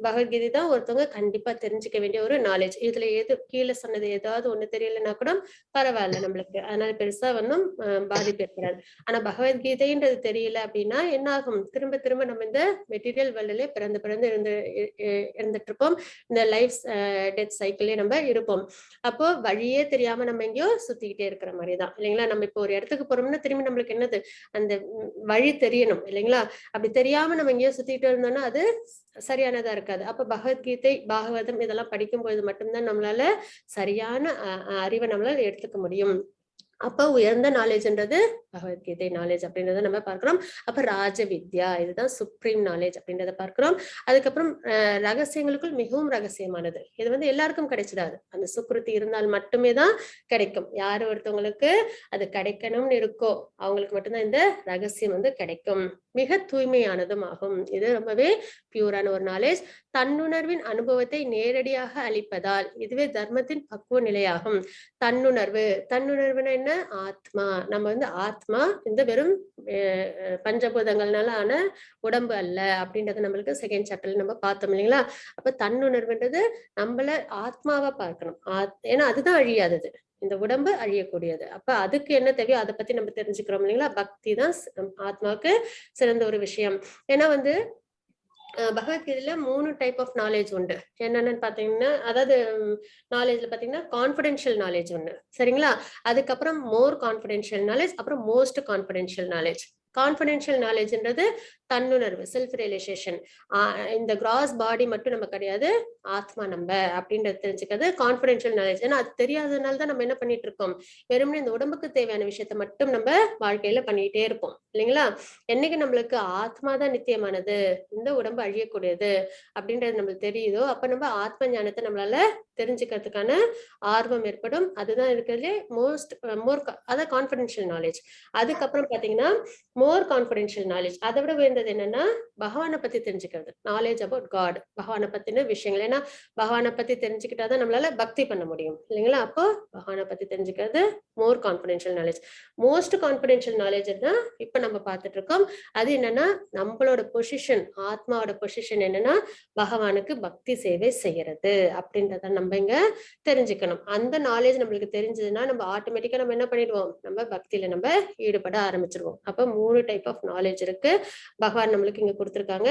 பகவத்கீதை தான் ஒருத்தவங்க கண்டிப்பா தெரிஞ்சுக்க வேண்டிய ஒரு நாலேஜ். இதுல எது கீழே சொன்னது ஏதாவது ஒண்ணு தெரியலன்னா கூட பரவாயில்ல நம்மளுக்கு, அதனால பெருசா ஒன்றும் பாதிப்பு ஏற்படாது. ஆனா பகவத்கீதைன்றது தெரியல அப்படின்னா என்ன ஆகும், திரும்ப திரும்ப நம்ம இந்த மெட்டீரியல் வேர்ல்டுலயே பிறந்து இருந்துட்டு இருப்போம். இந்த லைஃப் டெத் சைக்கிளே நம்ம இருப்போம். அப்போ வழியே தெரியாம நம்ம எங்கேயோ சுத்திக்கிட்டே இருக்கிற மாதிரிதான் இல்லைங்களா? நம்ம இப்போ ஒரு இடத்துக்கு போறோம்னா திரும்பி நம்மளுக்கு என்னது, அந்த வழி தெரியணும் இல்லைங்களா? அப்படி தெரியாம நம்ம எங்கேயோ சுத்திட்டு இருந்தோம்னா அது சரியானதா இருக்காது. அப்ப பகவத்கீதை, பாகவதம் இதெல்லாம் படிக்கும் பொழுது மட்டும்தான் நம்மளால சரியான அறிவை நம்மளால எடுத்துக்க முடியும். அப்ப உயர்ந்த நாலேஜ்ன்றது பகவத்கீதை நாலேஜ் அப்படின்றத நம்ம பார்க்கிறோம். அப்ப ராஜ வித்யா இதுதான் சுப்ரீம் நாலேஜ் அப்படின்றத பார்க்கிறோம். அதுக்கப்புறம் ரகசியங்களுக்குள் மிகவும் ரகசியமானது. இது வந்து எல்லாருக்கும் கிடைச்சிடாது. அந்த சுக்ருதி இருந்தால் மட்டுமே தான் கிடைக்கும். யாரு ஒருத்தவங்களுக்கு அது கிடைக்கணும்னு இருக்கோ அவங்களுக்கு மட்டும்தான் இந்த ரகசியம் வந்து கிடைக்கும். மிக தூய்மையானதும் ஆகும். இது ரொம்பவே பியூரான ஒரு நாலேஜ். தன்னுணர்வின் அனுபவத்தை நேரடியாக அளிப்பதால் இதுவே தர்மத்தின் பக்குவ நிலையாகும். தன்னுணர்வுனா என்ன? ஆத்மா. நம்ம வந்து ஆத்மா இந்த வெறும் பஞ்சபூதங்கள்னால ஆன உடம்பு அல்ல அப்படின்றது நம்மளுக்கு செகண்ட் சாப்டர்ல நம்ம பார்த்தோம் இல்லைங்களா? அப்ப தன்னுணர்வுன்றது நம்மள ஆத்மாவா பார்க்கணும். ஏன்னா அதுதான் அழியாதது. இந்த உடம்பு அழியக்கூடியது. அப்ப அதுக்கு என்ன தேவையோ அதை பத்தி நம்ம தெரிஞ்சுக்கிறோம் இல்லைங்களா? பக்தி தான் ஆத்மாவுக்கு சிறந்த ஒரு விஷயம். ஏன்னா வந்து பகவத்கீதையில 3 டைப் ஆஃப் நாலேஜ் உண்டு. என்னென்னு பாத்தீங்கன்னா, அதாவது நாலேஜ்ல பாத்தீங்கன்னா கான்ஃபிடென்ஷியல் நாலேஜ் ஒண்ணு, சரிங்களா? அதுக்கப்புறம் மோர் கான்ஃபிடென்ஷியல் நாலேஜ், அப்புறம் மோஸ்ட் கான்ஃபிடென்ஷியல் நாலேஜ். கான்ஃபிடென்ஷியல் நாலேஜ்ன்றது தன்னுணர்வு, செல்ஃப் ரியலைசேஷன். இந்த கிராஸ் பாடி மட்டும் நம்ம கிடையாது, ஆத்மா நம்ம அப்படின்றது தெரிஞ்சுக்கிறது கான்ஃபிடென்ஷியல் நாலேஜ். ஏன்னா அது தெரியாததுனால தான் நம்ம என்ன பண்ணிட்டு இருக்கோம், வெறுமனே இந்த உடம்புக்கு தேவையான விஷயத்த மட்டும் நம்ம வாழ்க்கையில பண்ணிட்டே இருப்போம் இல்லைங்களா? என்னைக்கு நம்மளுக்கு ஆத்மா தான் நித்தியமானது, இந்த உடம்பு அழியக்கூடியது அப்படின்றது நம்மளுக்கு தெரியுதோ அப்ப நம்ம ஆத்ம ஞானத்தை நம்மளால தெரிஞ்சுக்கிறதுக்கான ஆர்வம் ஏற்படும். அதுதான் இருக்கிறதுலே மோர் அதாவது கான்ஃபிடென்ஷியல் நாலேஜ். அதுக்கப்புறம் பாத்தீங்கன்னா மோர் கான்ஃபிடென்ஷியல் நாலேஜ். அதை விட உயர்ந்தது என்னன்னா பகவானை பத்தி தெரிஞ்சுக்கிறது, நாலேஜ் அபவுட் காட், பகவானை பத்தின விஷயங்கள். ஏன்னா பகவானை பத்தி தெரிஞ்சுக்கிட்டாதான் நம்மளால பக்தி பண்ண முடியும் இல்லைங்களா? அப்போ பகவானை பத்தி தெரிஞ்சுக்கிறது more confidential knowledge. Most confidential knowledge தான் இப்ப நம்ம பார்த்துட்டு இருக்கோம். அது என்னன்னா நம்மளோட பொசிஷன், ஆத்மாவோட பொசிஷன் என்னன்னா பகவானுக்கு பக்தி சேவை செய்யறது அப்படின்றத நம்ம இங்க தெரிஞ்சுக்கணும். அந்த நாலேஜ் நம்மளுக்கு தெரிஞ்சதுன்னா நம்ம ஆட்டோமேட்டிக்கா நம்ம என்ன பண்ணிடுவோம், நம்ம பக்தியில நம்ம ஈடுபட ஆரம்பிச்சிருவோம். அப்ப 3 டைப் ஆஃப் நாலேஜ் இருக்கு பகவான் நம்மளுக்கு இங்க கொடுத்திருக்காங்க.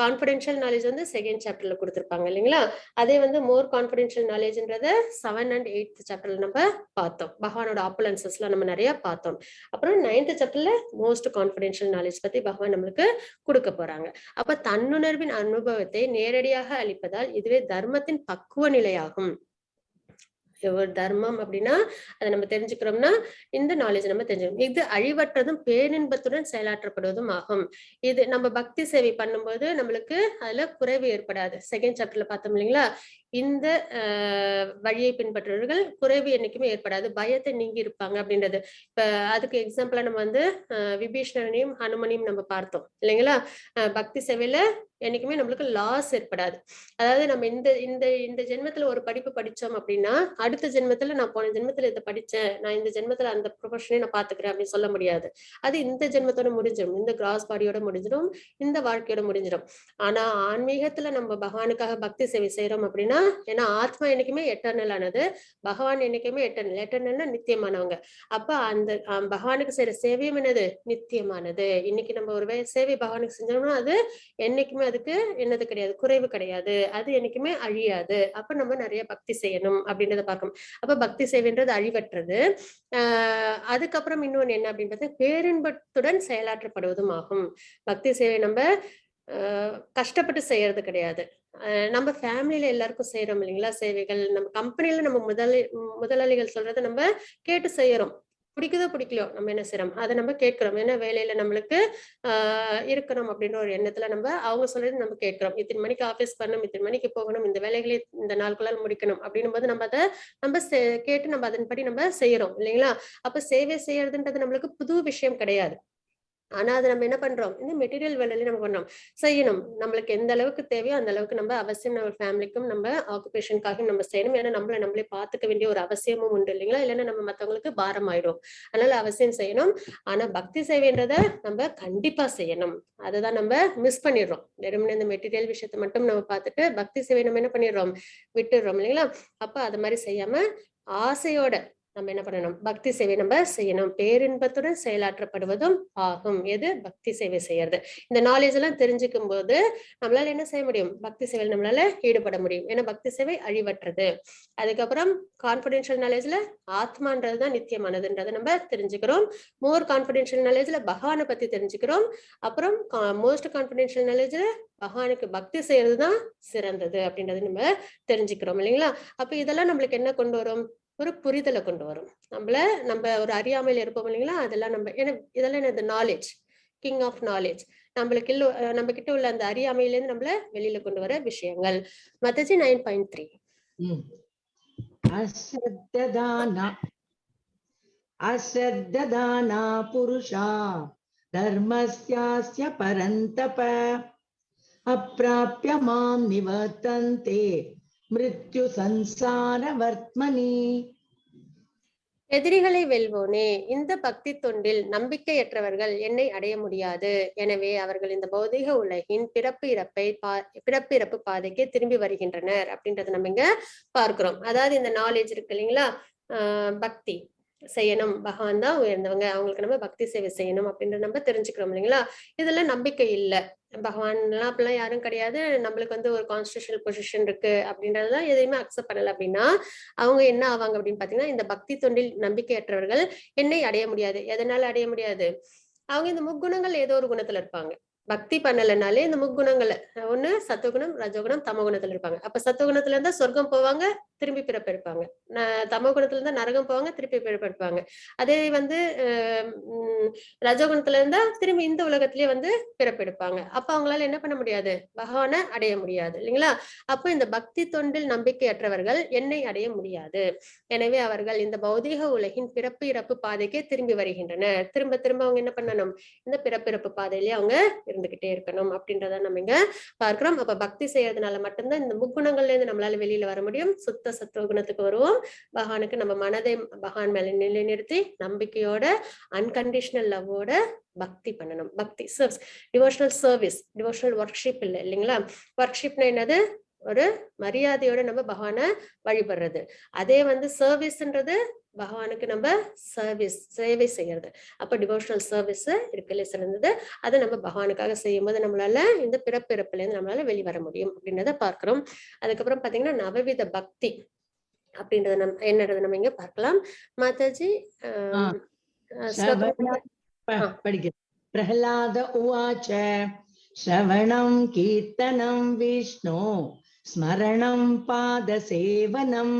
கான்ஃபிடென்ஷியல் நாலேஜ் வந்து செகண்ட் சாப்டர்ல கொடுத்திருப்பாங்க இல்லைங்களா? அதே வந்து மோர் கான்ஃபிடென்ஷியல் நாலேஜ்ன்றத 7 and 8th சாப்டர்ல நம்ம பார்த்தோம். பகவானோட ஆப்புலன்சஸ் எல்லாம் நம்ம நிறைய பார்த்தோம். அப்புறம் 9th சாப்டர்ல மோஸ்ட் கான்ஃபிடென்ஷியல் நாலேஜ் பத்தி பகவான் நம்மளுக்கு கொடுக்க போறாங்க. அப்ப தன்னுணர்வின் அனுபவத்தை நேரடியாக அளிப்பதால் இதுவே தர்மத்தின் பக்குவ நிலையாகும். ஒரு தர்மம் அப்படின்னா அதை நம்ம தெரிஞ்சுக்கிறோம்னா இந்த நாலேஜ் நம்ம தெரிஞ்சுக்கணும். இது அழிவற்றதும் பேரின்பத்துடன் செயலாற்றப்படுவதும் ஆகும். இது நம்ம பக்தி சேவை பண்ணும்போது நம்மளுக்கு அதுல குறைவு ஏற்படாது. செகண்ட் சாப்டர்ல பார்த்தோம் இல்லைங்களா? இந்த வழியை பின்பற்றுவர்கள் குறைவு என்னைக்குமே ஏற்படாது, பயத்தை நீங்கி இருப்பாங்க அப்படின்றது. இப்ப அதுக்கு எக்ஸாம்பிளா நம்ம வந்து விபீஷணனையும் ஹனுமனையும் நம்ம பார்த்தோம் இல்லைங்களா? பக்தி சேவையில என்னைக்குமே நம்மளுக்கு லாஸ் ஏற்படாது. அதாவது நம்ம இந்த இந்த இந்த ஜென்மத்துல ஒரு படிப்பு படிச்சோம் அப்படின்னா அடுத்த ஜென்மத்துல நான் போன ஜென்மத்துல இதை படிச்சேன், நான் இந்த ஜென்மத்துல அந்த ப்ரொஃபஷனே நான் பாத்துக்கிறேன் அப்படின்னு சொல்ல முடியாது. அது இந்த ஜென்மத்தோட முடிஞ்சிடும், இந்த கிராஸ் பாடியோட முடிஞ்சிடும், இந்த வாழ்க்கையோட முடிஞ்சிடும். ஆனா ஆன்மீகத்துல நம்ம பகவானுக்காக பக்தி சேவை செய்யறோம் அப்படின்னா, ஏன்னா ஆத்மா என்னைக்குமே எட்டர்னல் ஆனது, பகவான் என்னைக்குமே எட்டர்னல். எட்டர்னல்னா நித்தியமானவங்க. அப்ப அந்த பகவானுக்கு செய்யற சேவையும் என்னது, நித்தியமானது. இன்னைக்கு நம்ம ஒரு சேவை பகவானுக்கு செஞ்சோம்னா அது என்னைக்குமே அதுக்கு என்னது கிடையாது, குறைவு கிடையாது, அது என்னைக்குமே அழியாது. அப்ப நம்ம நிறைய பக்தி செய்யணும் அப்படின்றத பார்க்கணும். அப்ப பக்தி சேவைன்றது அழிவற்றது. அதுக்கப்புறம் இன்னொன்னு என்ன அப்படின்னு பேரின்பத்துடன் செயலாற்றப்படுவதும் ஆகும். பக்தி சேவை நம்ம கஷ்டப்பட்டு செய்யறது கிடையாது. நம்ம ஃபேமிலியில எல்லாருக்கும் செய்யறோம் இல்லைங்களா சேவைகள். நம்ம கம்பெனில நம்ம முதலாளிகள் சொல்றதை நம்ம கேட்டு செய்யறோம். பிடிக்குதோ பிடிக்கலையோ நம்ம என்ன செய்யறோம், அதை நம்ம கேட்கிறோம். ஏன்னா வேலையில நம்மளுக்கு இருக்கணும் அப்படின்ற ஒரு எண்ணத்துல நம்ம அவங்க சொல்றது நம்ம கேட்கிறோம். இத்தனை மணிக்கு ஆபீஸ் பண்ணணும், இத்தனை மணிக்கு போகணும், இந்த வேலைகளை இந்த நாளுக்குள்ளால் முடிக்கணும் அப்படின்னும் போது நம்ம அதை நம்ம கேட்டு நம்ம அதன்படி நம்ம செய்யறோம் இல்லைங்களா? அப்ப சேவை செய்யறதுன்றது நம்மளுக்கு புது விஷயம் கிடையாது. ஆனா அதை நம்ம என்ன பண்றோம், இந்த மெட்டீரியல் வேலையில நம்ம பண்றோம், செய்யணும். நம்மளுக்கு எந்த அளவுக்கு தேவையோ அந்த அளவுக்கு நம்ம அவசியம் நம்ம ஃபேமிலிக்கும் நம்ம ஆக்குபேஷனுக்காக நம்ம செய்யணும். ஏன்னா நம்மளே பார்த்துக்க வேண்டிய ஒரு அவசியமும் உண்டு இல்லைங்களா? இல்லைன்னா நம்ம மத்தவங்களுக்கு பாரம் ஆயிடும். அதனால அவசியம் செய்யணும். ஆனா பக்தி சேவைன்றத நம்ம கண்டிப்பா செய்யணும். அததான் நம்ம மிஸ் பண்ணிடுறோம். வெறுமனே இந்த மெட்டீரியல் விஷயத்தை மட்டும் நம்ம பார்த்துட்டு பக்தி சேவை நம்ம என்ன பண்ணிடுறோம், விட்டுடுறோம் இல்லைங்களா? அப்ப அது மாதிரி செய்யாம ஆசையோட நம்ம என்ன பண்ணணும், பக்தி சேவை நம்ம செய்யணும். பேரின்பத்துடன் செயலாற்றப்படுவதும் ஆகும். எது, பக்தி சேவை செய்யறது. இந்த நாலேஜ் எல்லாம் தெரிஞ்சுக்கும் போது நம்மளால என்ன செய்ய முடியும், பக்தி சேவையில் நம்மளால ஈடுபட முடியும். ஏன்னா பக்தி சேவை அழிவற்றது. அதுக்கப்புறம் கான்பிடென்ஷியல் நாலேஜ்ல ஆத்மான்றதுதான் நித்தியமானதுன்றதை நம்ம தெரிஞ்சுக்கிறோம். மோர் கான்பிடென்ஷியல் நாலேஜ்ல பகவானை பத்தி தெரிஞ்சுக்கிறோம். அப்புறம் மோஸ்ட் கான்பிடென்ஷியல் நாலேஜ்ல பகவானுக்கு பக்தி செய்யறதுதான் சிறந்தது அப்படின்றது நம்ம தெரிஞ்சுக்கிறோம் இல்லைங்களா? அப்ப இதெல்லாம் நம்மளுக்கு என்ன கொண்டு வரும், ஒரு புரிதலை கொண்டு வரும். நம்ம ஒரு அறியாமையில இருப்போம் இல்லைங்களா, அதெல்லாம் இதெல்லாம் என்னது நாலேஜ், கிங் ஆஃப் நாலேஜ். நம்ம கிட்ட உள்ள அந்த அறியாமையிலேருந்து நம்மள வெளியில கொண்டு வர விஷயங்கள். மத்தஜி 9.3. அஸ்ரத்ததானா புருஷா தர்மஸ்யாஸ்ய பரந்தப அப்ராப்ய மாம் நிவர்த்தந்தே மிருத்யு சம்சார வர்த்மனி. எதிரிகளை வெல்வோனே, இந்த பக்தி தொண்டில் நம்பிக்கையற்றவர்கள் என்னை அடைய முடியாது. எனவே அவர்கள் இந்த பௌதிக உலகின் பிறப்பு இறப்பு பாதைக்கு திரும்பி வருகின்றனர் அப்படின்றத நம்ம இங்க பார்க்கிறோம். அதாவது இந்த நாலேஜ் இருக்கு இல்லைங்களா, பக்தி செய்யணும், பகவான் தான் உயர்ந்தவங்க, அவங்களுக்கு நம்ம பக்தி சேவை செய்யணும் அப்படின்ற நம்ம தெரிஞ்சுக்கிறோம் இல்லைங்களா. இதுல நம்பிக்கை இல்லை, பகவான் எல்லாம் அப்படிலாம் யாரும் கிடையாது, நம்மளுக்கு வந்து ஒரு கான்ஸ்டிடியூஷனல் பொசிஷன் இருக்கு அப்படின்றதெல்லாம் எதையுமே அக்செப்ட் பண்ணல அப்படின்னா அவங்க என்ன ஆவாங்க அப்படின்னு பாத்தீங்கன்னா, இந்த பக்தி தொண்டில் நம்பிக்கையற்றவர்கள் என்னை அடைய முடியாது. எதனால அடைய முடியாது? அவங்க இந்த முக்குணங்கள் ஏதோ ஒரு குணத்துல இருப்பாங்க. பக்தி பண்ணலனாலே இந்த முக்குணங்களை, ஒண்ணு சத்துவகுணம், ரஜோகுணம், தமோகுணத்துல இருப்பாங்க. அப்ப சத்துவகுணத்துல இருந்தா சொர்க்கம் போவாங்க, திரும்பி பிறப்பு இருப்பாங்க. தமோகுணத்துல இருந்தா நரகம் போவாங்க, திருப்பி பிறப்பு இருப்பாங்க. அதே வந்து ரஜோகுணத்துல இருந்தா திரும்பி இந்த உலகத்திலேயே வந்து பிறப்பெடுப்பாங்க. அப்ப அவங்களால என்ன பண்ண முடியாது? பகவானை அடைய முடியாது இல்லைங்களா. அப்ப இந்த பக்தி தொண்டில் நம்பிக்கையற்றவர்கள் என்னை அடைய முடியாது. எனவே அவர்கள் இந்த பௌதீக உலகின் பிறப்பு இறப்பு பாதைக்கே திரும்பி வருகின்றனர். திரும்ப திரும்ப அவங்க என்ன பண்ணணும்? இந்த பிறப்பிறப்பு பாதையிலேயே அவங்க இருந்துகிட்டே இருக்கணும் அப்படின்றத நம்ம இங்க பார்க்கிறோம். அப்ப பக்தி செய்யறதுனால மட்டும்தான் இந்த முக்குணங்கள்ல இருந்து நம்மளால வெளியில வர முடியும். சுத்த சத்துவ குணத்துக்கு வருவோம். பகவானுக்கு நம்ம மனதை பகவான் மேல நிலைநிறுத்தி நம்பிக்கையோட அன்கண்டிஷனல் லவ்வோட பக்தி பண்ணணும். பக்தி serves, devotional service, devotional worship இல்லைங்களா. ஒர்க்ஷிப்னா என்னது? ஒரு மரியாதையோட நம்ம பகவானை வழிபடுறது. அதே வந்து சர்வீஸ்ன்றது பகவானுக்கு நம்ம சேவை செய்யறது. அப்ப டிவோஷனல் சர்வீஸ் இருக்குல்ல சிறந்தது. அதை நம்ம பகவானுக்காக செய்யும் போது நம்மளால இந்த பிறப்பிறப்புல இருந்து நம்மளால வெளிவர முடியும் அப்படின்றத பார்க்கிறோம். அதுக்கப்புறம் பாத்தீங்கன்னா நவவித பக்தி அப்படின்றத என்னது நம்ம இங்க பார்க்கலாம். மாதாஜி படிக்கிறேன். பிரஹ்லாத உவாச்ச ஸ்ரவணம் கீர்த்தனம் விஷ்ணு ஸ்மரணம் பாத சேவனம்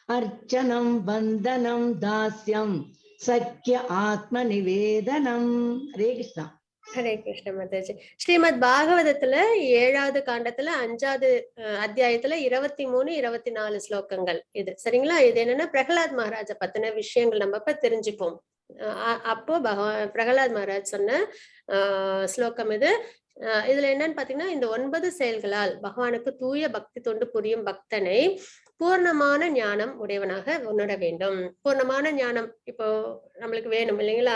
அர்ச்சனம் வந்தனம் தாஸ்யம் சக்கிய ஆத்ம நிவேதனம். ஹரே கிருஷ்ணா. ஹரே கிருஷ்ண மாதாஜி. ஸ்ரீமத் பாகவதத்துல 7வது காண்டத்துல 5வது அத்தியாயத்துல 23, 24 ஸ்லோகங்கள் இது சரிங்களா. இது என்னன்னா பிரகலாத் மகாராஜ பத்தின விஷயங்கள் நம்ம இப்ப தெரிஞ்சுப்போம். அப்போ பிரகலாத் மகாராஜ் சொன்ன ஸ்லோகம் இது. இதுல என்னன்னு பாத்தீங்கன்னா, இந்த 9 செயல்களால் பகவானுக்கு தூய பக்தி தொண்டு புரியும் பக்தனை பூர்ணமான ஞானம் உடையவனாக உணர வேண்டும். பூர்ணமான ஞானம் இப்போ நம்மளுக்கு வேணும் இல்லைங்களா.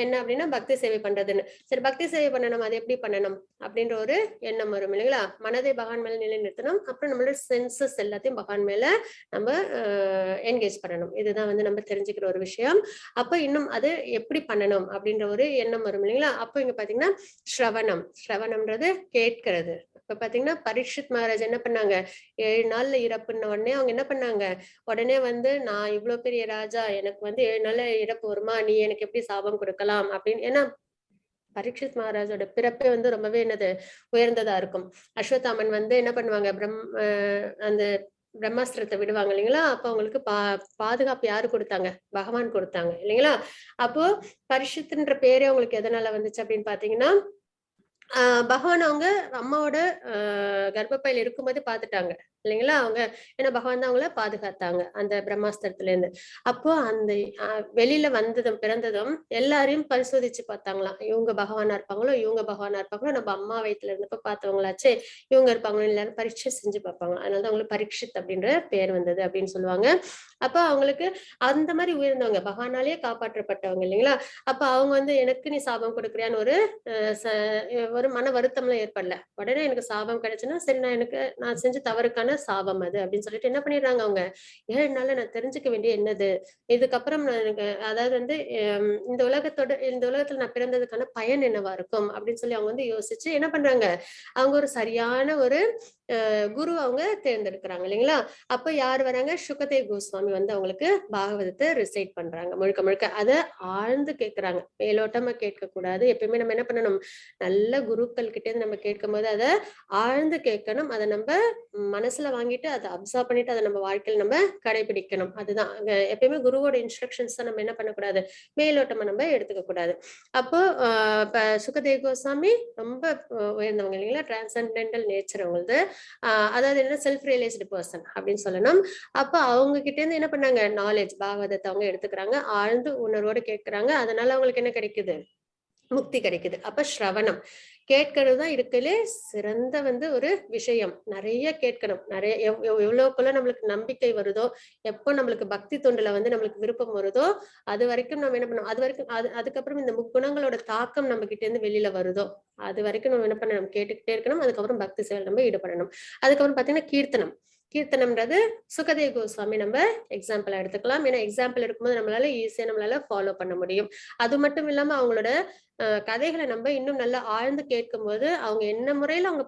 என்ன அப்படின்னா பக்தி சேவை பண்றதுன்னு. சரி, பக்தி சேவை பண்ணணும், அது எப்படி பண்ணணும் அப்படின்ற ஒரு எண்ணம் வரும் இல்லைங்களா. மனதை பகவான் மேல நிலைநிறுத்தணும். அப்புறம் நம்மளோட சென்சஸ் எல்லாத்தையும் பகவான் மேல நம்ம என்கேஜ் பண்ணணும். இதுதான் வந்து நம்ம தெரிஞ்சுக்கிற ஒரு விஷயம். அப்ப இன்னும் அது எப்படி பண்ணணும் அப்படின்ற ஒரு எண்ணம் வரும் இல்லைங்களா. அப்போ இங்க பாத்தீங்கன்னா ஸ்ரவணம்ன்றது கேட்கிறது. இப்ப பாத்தீங்கன்னா பரீட்சித் மகாராஜ் என்ன பண்ணாங்க, 7 நாள்ல இறப்புன்ன உடனே அவங்க என்ன பண்ணாங்க, உடனே வந்து நான் இவ்வளவு பெரிய ராஜா, எனக்கு வந்து 7 நாள்ல இறப்பு வருமா, நீ எனக்கு எப்படி சாபம் கொடுக்கலாம் அப்படின்னு. ஏன்னா பரீட்சித் மகாராஜோட பிறப்பே வந்து ரொம்பவே என்னது உயர்ந்ததா இருக்கும். அஸ்வத்தாமன் வந்து என்ன பண்ணுவாங்க, அந்த பிரம்மாஸ்திரத்தை விடுவாங்க இல்லைங்களா. அப்ப அவங்களுக்கு பாதுகாப்பு யாரு கொடுத்தாங்க? பகவான் கொடுத்தாங்க இல்லைங்களா. அப்போ பரிஷத்துன்ற பேரே அவங்களுக்கு எதனால வந்துச்சு அப்படின்னு பாத்தீங்கன்னா, பகவான் அவங்க அம்மாவோட கர்ப்பப்பையில இருக்கும்போது பாத்துட்டாங்க இல்லைங்களா. அவங்க ஏன்னா பகவான் தான் அவங்கள பாதுகாத்தாங்க அந்த பிரம்மாஸ்திரத்துல இருந்து. அப்போ அந்த வெளியில வந்ததும் பிறந்ததும் எல்லாரையும் பரிசோதிச்சு பார்த்தாங்களாம். இவங்க பகவானா இருப்பாங்களோ, இவங்க பகவானா இருப்பாங்களோ, நம்ம அம்மா வயிற்றுல இருந்தப்ப பார்த்தவங்களாச்சே இவங்க இருப்பாங்களோ எல்லாரும் பரீட்சை செஞ்சு பார்ப்பாங்க. அதனாலதான் அவங்களுக்கு பரீட்சித் அப்படின்ற பேர் வந்தது அப்படின்னு சொல்லுவாங்க. அப்ப அவங்களுக்கு அந்த மாதிரி உயர்ந்தவங்க, பகவானாலேயே காப்பாற்றப்பட்டவங்க இல்லைங்களா. அப்ப அவங்க வந்து எனக்கு நீ சாபம் கொடுக்குறியான்னு ஒரு மன வருத்தம்லாம் ஏற்படல. உடனே எனக்கு சாபம் கிடைச்சுன்னா சரி, நான் செஞ்ச தவறுக்கான சாபம் அது அப்படின்னு சொல்லிட்டு என்ன பண்ணிடுறாங்க அவங்க, 7 நாள்ல நான் தெரிஞ்சுக்க வேண்டிய என்னது, இதுக்கப்புறம் நான் எனக்கு அதாவது வந்து இந்த உலகத்துல நான் பிறந்ததுக்கான பயன் என்னவா இருக்கும் அப்படின்னு சொல்லி அவங்க வந்து யோசிச்சு என்ன பண்றாங்க, அவங்க ஒரு சரியான ஒரு குரு அவங்க தேர்ந்தெடுக்கிறாங்க இல்லைங்களா. அப்ப யார் வராங்க, சுகதேவ் கோஸ்வாமி வந்து அவங்களுக்கு பாகவதத்தை ரிசைட் பண்றாங்க. முழுக்க முழுக்க அதை ஆழ்ந்து கேட்கிறாங்க, மேலோட்டமா கேட்க கூடாது. எப்பயுமே நம்ம என்ன பண்ணணும், நல்ல குருக்கள் கிட்ட இருந்து நம்ம கேட்கும் போது அதை ஆழ்ந்து கேட்கணும். அதை நம்ம மனசுல மனசுல வாங்கிட்டு அதை அப்சர்வ் பண்ணிட்டு அதை நம்ம வாழ்க்கையில நம்ம கடைபிடிக்கணும். அதுதான் எப்பயுமே குருவோட இன்ஸ்ட்ரக்ஷன்ஸ் நம்ம என்ன பண்ணக்கூடாது, மேலோட்டமா நம்ம எடுத்துக்க கூடாது. அப்போ இப்ப சுகதேவ கோஸ்வாமி ரொம்ப உயர்ந்தவங்க இல்லைங்களா, டிரான்சென்டென்டல் நேச்சர் அவங்களது. அதாவது என்ன, செல்ஃப் ரியலைஸ்டு பர்சன் அப்படின்னு சொல்லணும். அப்ப அவங்க கிட்ட இருந்து என்ன பண்ணாங்க, நாலேஜ் பாகவதத்தை அவங்க எடுத்துக்கிறாங்க, ஆழ்ந்து உணர்வோடு கேட்கிறாங்க. அதனால அவங்களுக்கு என்ன கிடைக்குது, முக்தி கிடைக்குது. அப்ப ஸ்ரவணம் கேட்கறது தான் இருக்கலே சிறந்த ஒரு விஷயம். நிறைய கேட்கணும். நிறைய எவ்வளவுக்குள்ள நம்மளுக்கு நம்பிக்கை வருதோ, எப்போ நம்மளுக்கு பக்தி தொண்டுல நம்மளுக்கு விருப்பம் வருதோ, அது வரைக்கும் நம்ம என்ன பண்ணணும், அது வரைக்கும் அதுக்கப்புறம் இந்த முக்குணங்களோட தாக்கம் நம்ம கிட்ட இருந்து வெளியில வருதோ, அது வரைக்கும் நம்ம என்ன பண்ணணும், கேட்டுக்கிட்டே இருக்கணும். அதுக்கப்புறம் பக்தி செயல் நம்ம ஈடுபடணும். அதுக்கப்புறம் பாத்தீங்கன்னா கீர்த்தனம். கீர்த்தனம்ன்றது சுகதேவ கோஸ்வாமி நம்ம எக்ஸாம்பிளா எடுத்துக்கலாம். ஏன்னா எக்ஸாம்பிள் இருக்கும்போது நம்மளால ஈஸியா நம்மளால ஃபாலோ பண்ண முடியும். அது மட்டும் இல்லாம அவங்களோட கதைகளை நம்ம இன்னும் நல்லா ஆழ்ந்து கேட்கும் போது அவங்க என்ன முறையில அவங்க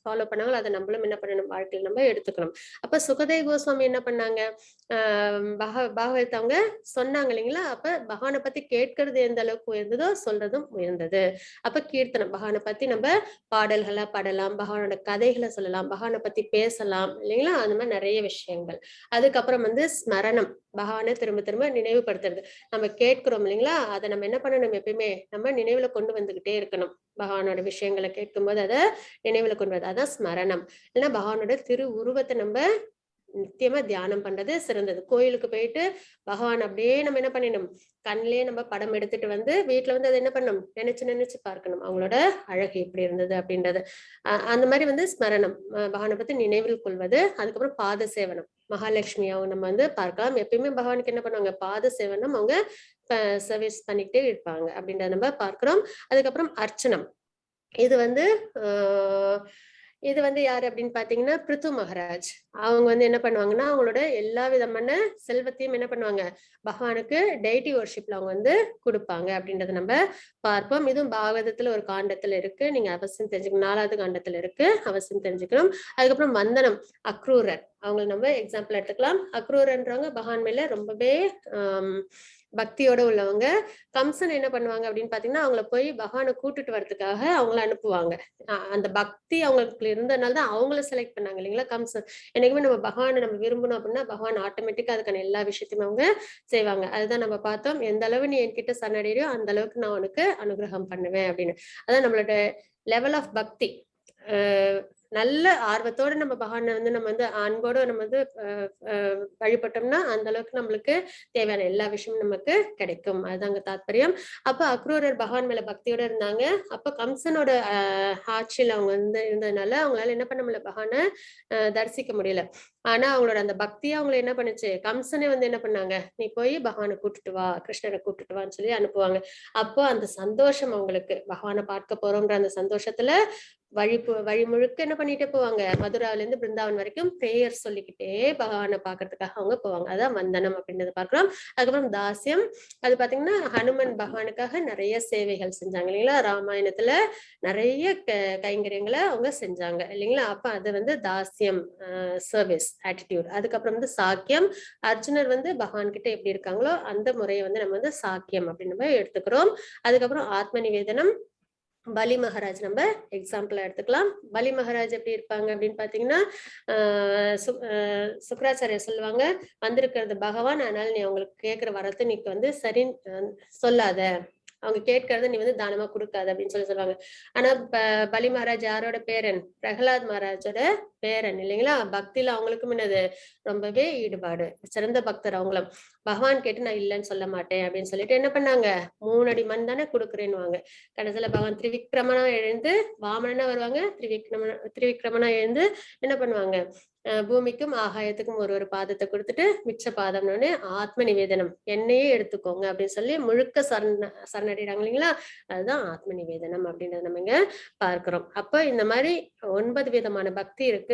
ஃபாலோ பண்ணாங்களோ அதை நம்மளும் என்ன பண்ணணும், வாழ்க்கையில் நம்ம எடுத்துக்கணும். அப்ப சுகதேவ கோஸ்வாமி என்ன பண்ணாங்க, பாகவத் அவங்க சொன்னாங்க இல்லைங்களா. அப்ப பகவானை பத்தி கேட்கறது எந்த அளவுக்கு உயர்ந்ததோ சொல்றதும் உயர்ந்தது. அப்ப கீர்த்தனம், பகவானை பத்தி நம்ம பாடல்களா பாடலாம், பகவானோட கதைகளை சொல்லலாம், பகவானை பத்தி பேசலாம் இல்லைங்களா. அந்த மாதிரி நிறைய விஷயங்கள். அதுக்கப்புறம் ஸ்மரணம், பகவானை திரும்ப திரும்ப நினைவுபடுத்துறது. நம்ம கேட்கிறோம் இல்லைங்களா, அதை நம்ம என்ன பண்ணணும், எப்பயுமே நம்ம நினைவுல கொண்டு வந்துகிட்டே இருக்கணும். பகவானோட விஷயங்களை கேட்கும்போது அதை நினைவுல கொண்டு வந்து, அதான் ஸ்மரணம். இல்லைன்னா பகவானோட திரு உருவத்தை நம்ம நித்தியமா தியானம் பண்றது சிறந்தது. கோயிலுக்கு போயிட்டு பகவான் அப்படியே நம்ம என்ன பண்ணிடணும், கண்ணிலே நம்ம படம் எடுத்துட்டு வீட்டுல அதை என்ன பண்ணணும், நினைச்சு நினைச்சு பார்க்கணும், அவங்களோட அழகு எப்படி இருந்தது அப்படின்றது. அந்த மாதிரி ஸ்மரணம், பகவானை பத்தி நினைவில் கொள்வது. அதுக்கப்புறம் பாத சேவனம், மகாலட்சுமி அவங்க நம்ம பார்க்கலாம். எப்பயுமே பகவானுக்கு என்ன பண்ணுவாங்க, பாத சேவனம் அவங்க சர்வீஸ் பண்ணிக்கிட்டே இருப்பாங்க அப்படின்றத நம்ம பார்க்கிறோம். அதுக்கப்புறம் அர்ச்சனம். இது இது யாரு அப்படின்னு பாத்தீங்கன்னா பிருத்து மகாராஜ். அவங்க என்ன பண்ணுவாங்கன்னா, அவங்களோட எல்லா விதமான செல்வத்தையும் என்ன பண்ணுவாங்க, பகவானுக்கு டெய்டி வர்ஷிப்ல அவங்க கொடுப்பாங்க அப்படின்றத நம்ம பார்ப்போம். இதுவும் பாகவதத்துல ஒரு காண்டத்துல இருக்கு, நீங்க அவசியம் தெரிஞ்சுக்கணும். 4வது காண்டத்துல இருக்கு, அவசியம் தெரிஞ்சுக்கணும். அதுக்கப்புறம் வந்தனம், அக்ரூரர், அவங்க நம்ம எக்ஸாம்பிள் எடுத்துக்கலாம். அக்ரூரன்றவங்க பகவான் மேல ரொம்பவே பக்தியோட உள்ளவங்க. கம்சன் என்ன பண்ணுவாங்க அப்படின்னு பாத்தீங்கன்னா, அவங்கள போய் பகவானை கூட்டிட்டு வர்றதுக்காக அவங்கள அனுப்புவாங்க. அந்த பக்தி அவங்களுக்கு இருந்ததுனால தான் அவங்கள செலக்ட் பண்ணாங்க இல்லைங்களா கம்சன். என்னைக்குமே நம்ம பகவானை நம்ம விரும்பணும் அப்படின்னா பகவான் ஆட்டோமேட்டிக்கா அதுக்கான எல்லா விஷயத்தையும் அவங்க செய்வாங்க. அதுதான் நம்ம பார்த்தோம், எந்த அளவு நீ என்கிட்ட சரணடையோ அந்த அளவுக்கு நான் உனக்கு அனுகிரகம் பண்ணுவேன் அப்படின்னு. அதான் நம்மளோட லெவல் ஆஃப் பக்தி. நல்ல ஆர்வத்தோட நம்ம பகவானை நம்ம அன்போட நம்ம வழிபட்டோம்னா அந்த அளவுக்கு நம்மளுக்கு தேவையான எல்லா விஷயமும் நமக்கு கிடைக்கும். அதுதாங்க தாத்பரியம். அப்ப அக்ரூரர் பகவான் மேல பக்தியோட இருந்தாங்க. அப்ப கம்சனோட ஆட்சியில் அவங்க இருந்ததுனால அவங்களால என்ன பண்ண முடியல, பகவானை தரிசிக்க முடியல. ஆனா அவங்களோட அந்த பக்தியை அவங்களை என்ன பண்ணுச்சு, கம்சனே என்ன பண்ணாங்க, நீ போய் பகவானை கூட்டிட்டு வா, கிருஷ்ணரை கூட்டிட்டு வான்னு சொல்லி அனுப்புவாங்க. அப்போ அந்த சந்தோஷம் அவங்களுக்கு, பகவானை பார்க்க போறோம்ன்ற அந்த சந்தோஷத்துல வழி முழுக்க என்ன பண்ணிட்டே போவாங்க, மதுராவில இருந்து பிருந்தாவன் வரைக்கும் பிரேயர் சொல்லிக்கிட்டே பகவானை பாக்குறதுக்காக அவங்க போவாங்க. அதான் வந்தனம் அப்படின்றத பார்க்கிறோம். அதுக்கப்புறம் தாசியம், அது பாத்தீங்கன்னா ஹனுமன் பகவானுக்காக நிறைய சேவைகள் செஞ்சாங்க இல்லைங்களா. ராமாயணத்துல நிறைய கைங்கரியங்களை அவங்க செஞ்சாங்க இல்லைங்களா. அப்ப அது தாசியம், சர்வீஸ் ஆட்டிடியூட். அதுக்கப்புறம் சாக்கியம், அர்ஜுனர் பகவான் கிட்ட எப்படி இருக்காங்களோ அந்த முறையை நம்ம சாக்கியம் அப்படின்னு நம்ம எடுத்துக்கிறோம். அதுக்கப்புறம் ஆத்ம நிவேதனம், பலி மகாராஜ் நம்ம எக்ஸாம்பிளா எடுத்துக்கலாம். பலி மகாராஜ் எப்படி இருப்பாங்க அப்படின்னு பாத்தீங்கன்னா, சுக்கராச்சாரியர் சொல்லுவாங்க, வந்திருக்கிறது பகவான், அதனால நீ அவங்களுக்கு கேட்கிற வரத்தை நீ சரி சொல்லாத, அவங்க கேட்கறத நீ தானமா கொடுக்காது அப்படின்னு சொல்லுவாங்க. ஆனா பலி மகாராஜ் யாரோட பேரன், பிரகலாத் மகாராஜோட பேரன் இல்லைங்களா. பக்தியில அவங்களுக்கும் என்னது, ரொம்பவே ஈடுபாடு, சிறந்த பக்தர் அவங்களும். பகவான் கேட்டு நான் இல்லைன்னு சொல்ல மாட்டேன் அப்படின்னு சொல்லிட்டு என்ன பண்ணாங்க, 3 அடி மண் தானே கொடுக்குறேன்னு. கடைசியில பகவான் திரிவிக்ரமனா எழுந்து, வாமனா வருவாங்க, திரிவிக்ரமனா எழுந்து என்ன பண்ணுவாங்க, பூமிக்கும் ஆகாயத்துக்கும் ஒரு பாதத்தை கொடுத்துட்டு மிச்ச பாதம்னு ஆத்ம நிவேதனம், என்னையே எடுத்துக்கோங்க அப்படின்னு சொல்லி முழுக்க சரணடைறாங்க இல்லைங்களா. அதுதான் ஆத்ம நிவேதனம் அப்படின்றத நம்ம இங்க பார்க்கிறோம். அப்ப இந்த மாதிரி 9 விதமான பக்தி இருக்கு.